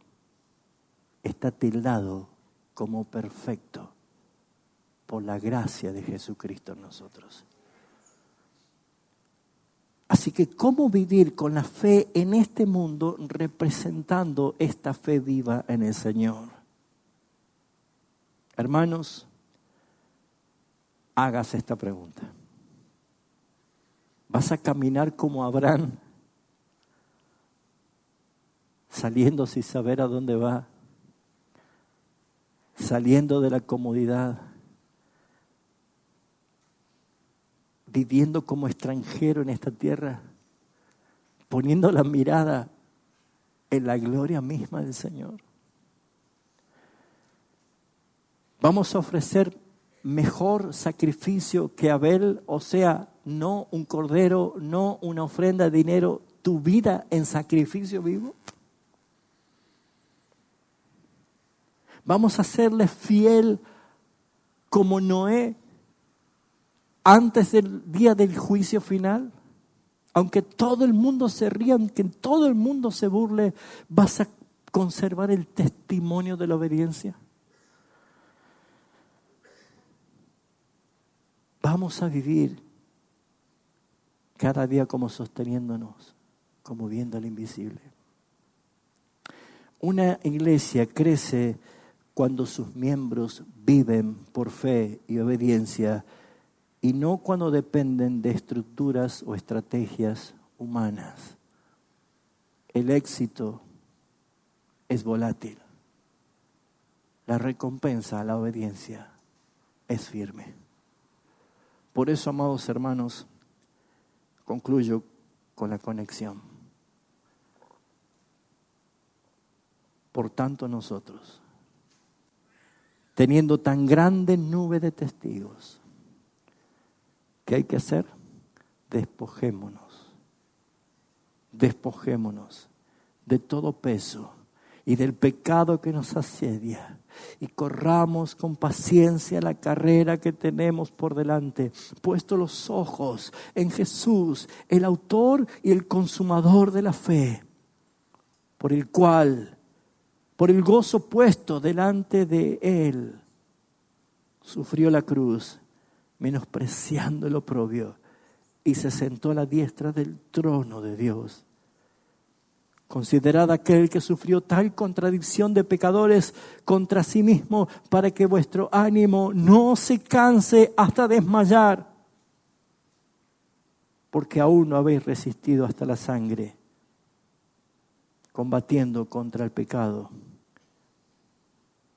está tildado como perfecto por la gracia de Jesucristo en nosotros. Así que, ¿cómo vivir con la fe en este mundo representando esta fe viva en el Señor? Hermanos, hagas esta pregunta. ¿Vas a caminar como Abraham, saliendo sin saber a dónde va, saliendo de la comodidad, viviendo como extranjero en esta tierra, poniendo la mirada en la gloria misma del Señor? Vamos a ofrecer mejor sacrificio que Abel, o sea, no un cordero, no una ofrenda de dinero, tu vida en sacrificio vivo. Vamos a serle fiel como Noé antes del día del juicio final. Aunque todo el mundo se ría, aunque todo el mundo se burle, ¿vas a conservar el testimonio de la obediencia? Vamos a vivir cada día como sosteniéndonos, como viendo al invisible. Una iglesia crece cuando sus miembros viven por fe y obediencia y no cuando dependen de estructuras o estrategias humanas. El éxito es volátil. La recompensa a la obediencia es firme. Por eso, amados hermanos, concluyo con la conexión. Por tanto, nosotros, teniendo tan grande nube de testigos, ¿qué hay que hacer? Despojémonos de todo peso y del pecado que nos asedia y corramos con paciencia la carrera que tenemos por delante, puesto los ojos en Jesús, el autor y el consumador de la fe, por el cual, por el gozo puesto delante de Él, sufrió la cruz, menospreciando el oprobio, y se sentó a la diestra del trono de Dios. Considerad aquel que sufrió tal contradicción de pecadores contra sí mismo, para que vuestro ánimo no se canse hasta desmayar, porque aún no habéis resistido hasta la sangre combatiendo contra el pecado.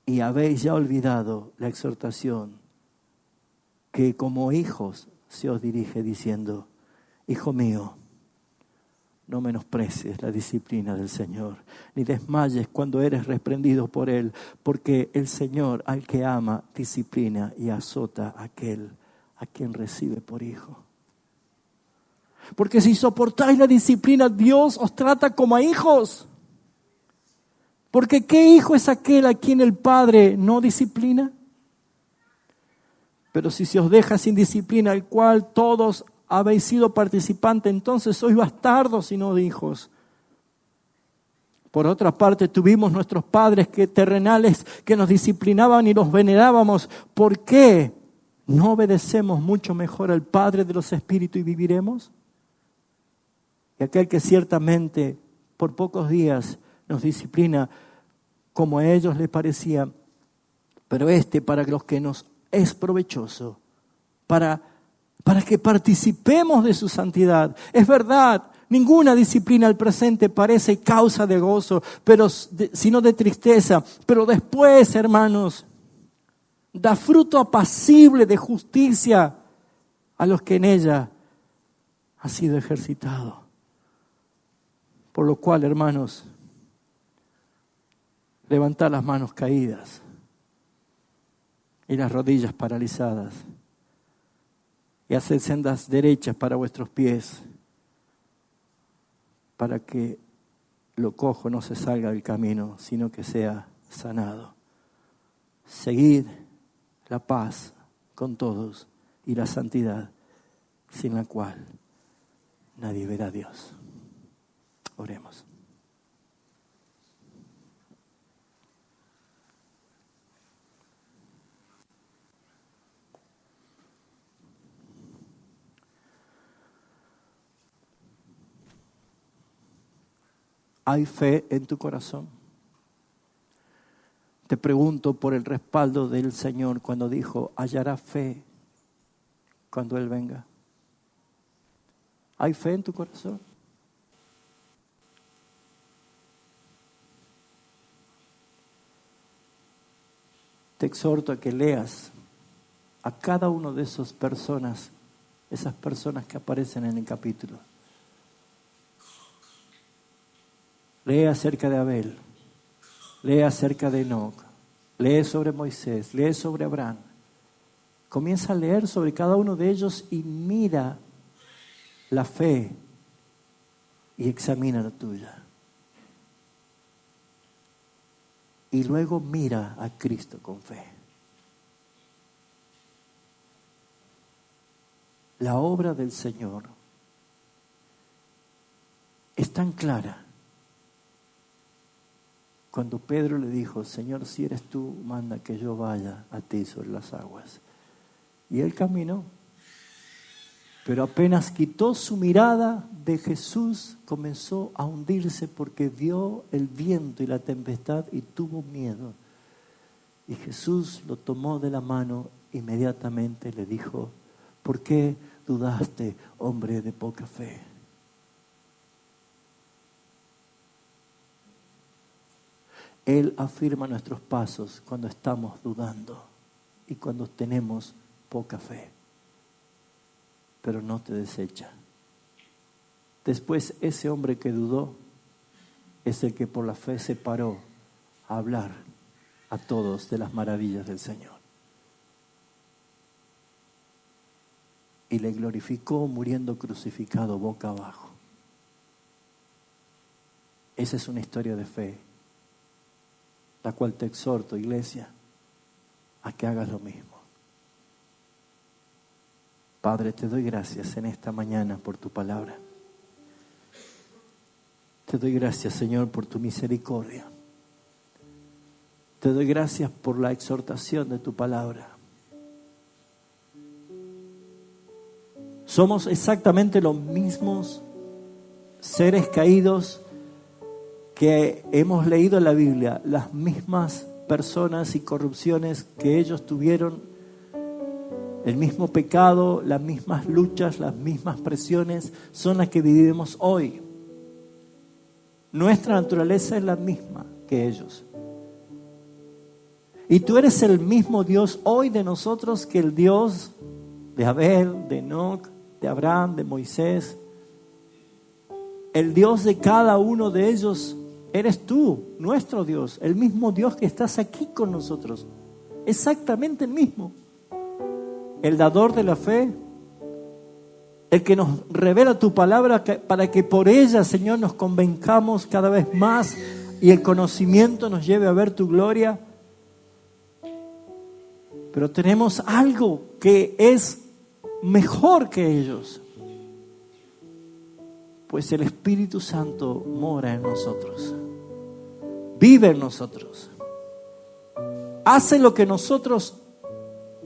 Y habéis ya olvidado la exhortación que como hijos se os dirige diciendo: Hijo mío, no menosprecies la disciplina del Señor, ni desmayes cuando eres reprendido por Él, porque el Señor al que ama disciplina y azota a aquel a quien recibe por hijo. Porque si soportáis la disciplina, Dios os trata como a hijos. Porque ¿qué hijo es aquel a quien el Padre no disciplina? Pero si se os deja sin disciplina, el cual todos habéis sido participantes, entonces sois bastardos y no hijos. Por otra parte, tuvimos nuestros padres terrenales que nos disciplinaban y los venerábamos. ¿Por qué no obedecemos mucho mejor al Padre de los Espíritus y viviremos? Y aquel que ciertamente por pocos días nos disciplina como a ellos les parecía, pero para los que nos es provechoso, para que participemos de su santidad. Es verdad, ninguna disciplina al presente parece causa de gozo, sino de tristeza. Pero después, hermanos, da fruto apacible de justicia a los que en ella ha sido ejercitado. Por lo cual, hermanos, levantad las manos caídas y las rodillas paralizadas, y haced sendas derechas para vuestros pies, para que lo cojo no se salga del camino, sino que sea sanado. Seguid la paz con todos y la santidad, sin la cual nadie verá a Dios. Oremos. ¿Hay fe en tu corazón? Te pregunto por el respaldo del Señor cuando dijo: hallará fe cuando Él venga. ¿Hay fe en tu corazón? Te exhorto a que leas a cada uno de esas personas que aparecen en el capítulo. Lee acerca de Abel, lee acerca de Enoc, lee sobre Moisés, lee sobre Abraham. Comienza a leer sobre cada uno de ellos y mira la fe y examina la tuya. Y luego mira a Cristo con fe. La obra del Señor es tan clara. Cuando Pedro le dijo: Señor, si eres tú, manda que yo vaya a ti sobre las aguas. Y él caminó. Pero apenas quitó su mirada de Jesús, comenzó a hundirse porque vio el viento y la tempestad y tuvo miedo. Y Jesús lo tomó de la mano, inmediatamente le dijo: ¿por qué dudaste, hombre de poca fe? Él afirma nuestros pasos cuando estamos dudando y cuando tenemos poca fe. Pero no te desecha. Después, ese hombre que dudó es el que por la fe se paró a hablar a todos de las maravillas del Señor. Y le glorificó muriendo crucificado boca abajo. Esa es una historia de fe, la cual te exhorto, iglesia, a que hagas lo mismo. Padre, te doy gracias en esta mañana por tu palabra. Te doy gracias, Señor, por tu misericordia. Te doy gracias por la exhortación de tu palabra. Somos exactamente los mismos seres caídos que hemos leído en la Biblia, las mismas personas y corrupciones que ellos tuvieron, el mismo pecado, las mismas luchas, las mismas presiones son las que vivimos hoy. Nuestra naturaleza es la misma que ellos. Y tú eres el mismo Dios hoy de nosotros que el Dios de Abel, de Enoc, de Abraham, de Moisés. El Dios de cada uno de ellos eres tú, nuestro Dios, el mismo Dios que estás aquí con nosotros. Exactamente el mismo. El dador de la fe, el que nos revela tu palabra para que por ella, Señor, nos convencamos cada vez más y el conocimiento nos lleve a ver tu gloria. Pero tenemos algo que es mejor que ellos, pues el Espíritu Santo mora en nosotros, vive en nosotros, hace lo que nosotros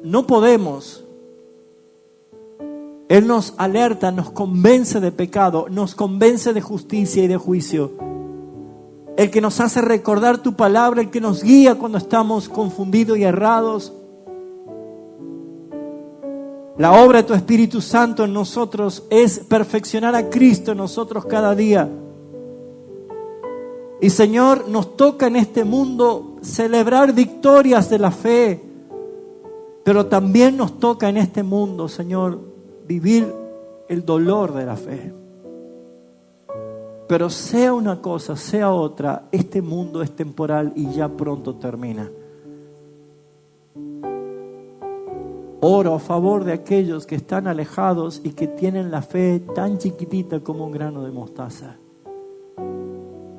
no podemos. Él nos alerta, nos convence de pecado, nos convence de justicia y de juicio. El que nos hace recordar tu palabra, el que nos guía cuando estamos confundidos y errados. La obra de tu Espíritu Santo en nosotros es perfeccionar a Cristo en nosotros cada día. Y Señor, nos toca en este mundo celebrar victorias de la fe, pero también nos toca en este mundo, Señor, vivir el dolor de la fe. Pero sea una cosa, sea otra, este mundo es temporal y ya pronto termina. Oro a favor de aquellos que están alejados y que tienen la fe tan chiquitita como un grano de mostaza.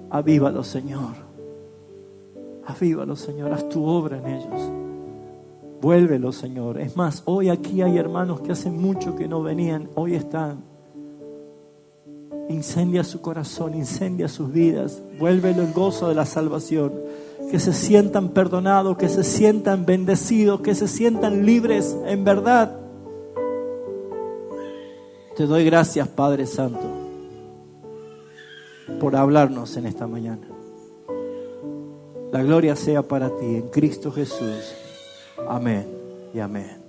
Avívalo, Señor. Avívalo, Señor. Haz tu obra en ellos. Vuélvelo, Señor. Es más, hoy aquí hay hermanos que hace mucho que no venían. Hoy están. Incendia su corazón, incendia sus vidas. Vuélvelo el gozo de la salvación. Que se sientan perdonados, que se sientan bendecidos, que se sientan libres en verdad. Te doy gracias, Padre Santo, por hablarnos en esta mañana. La gloria sea para ti en Cristo Jesús. Amén y amén.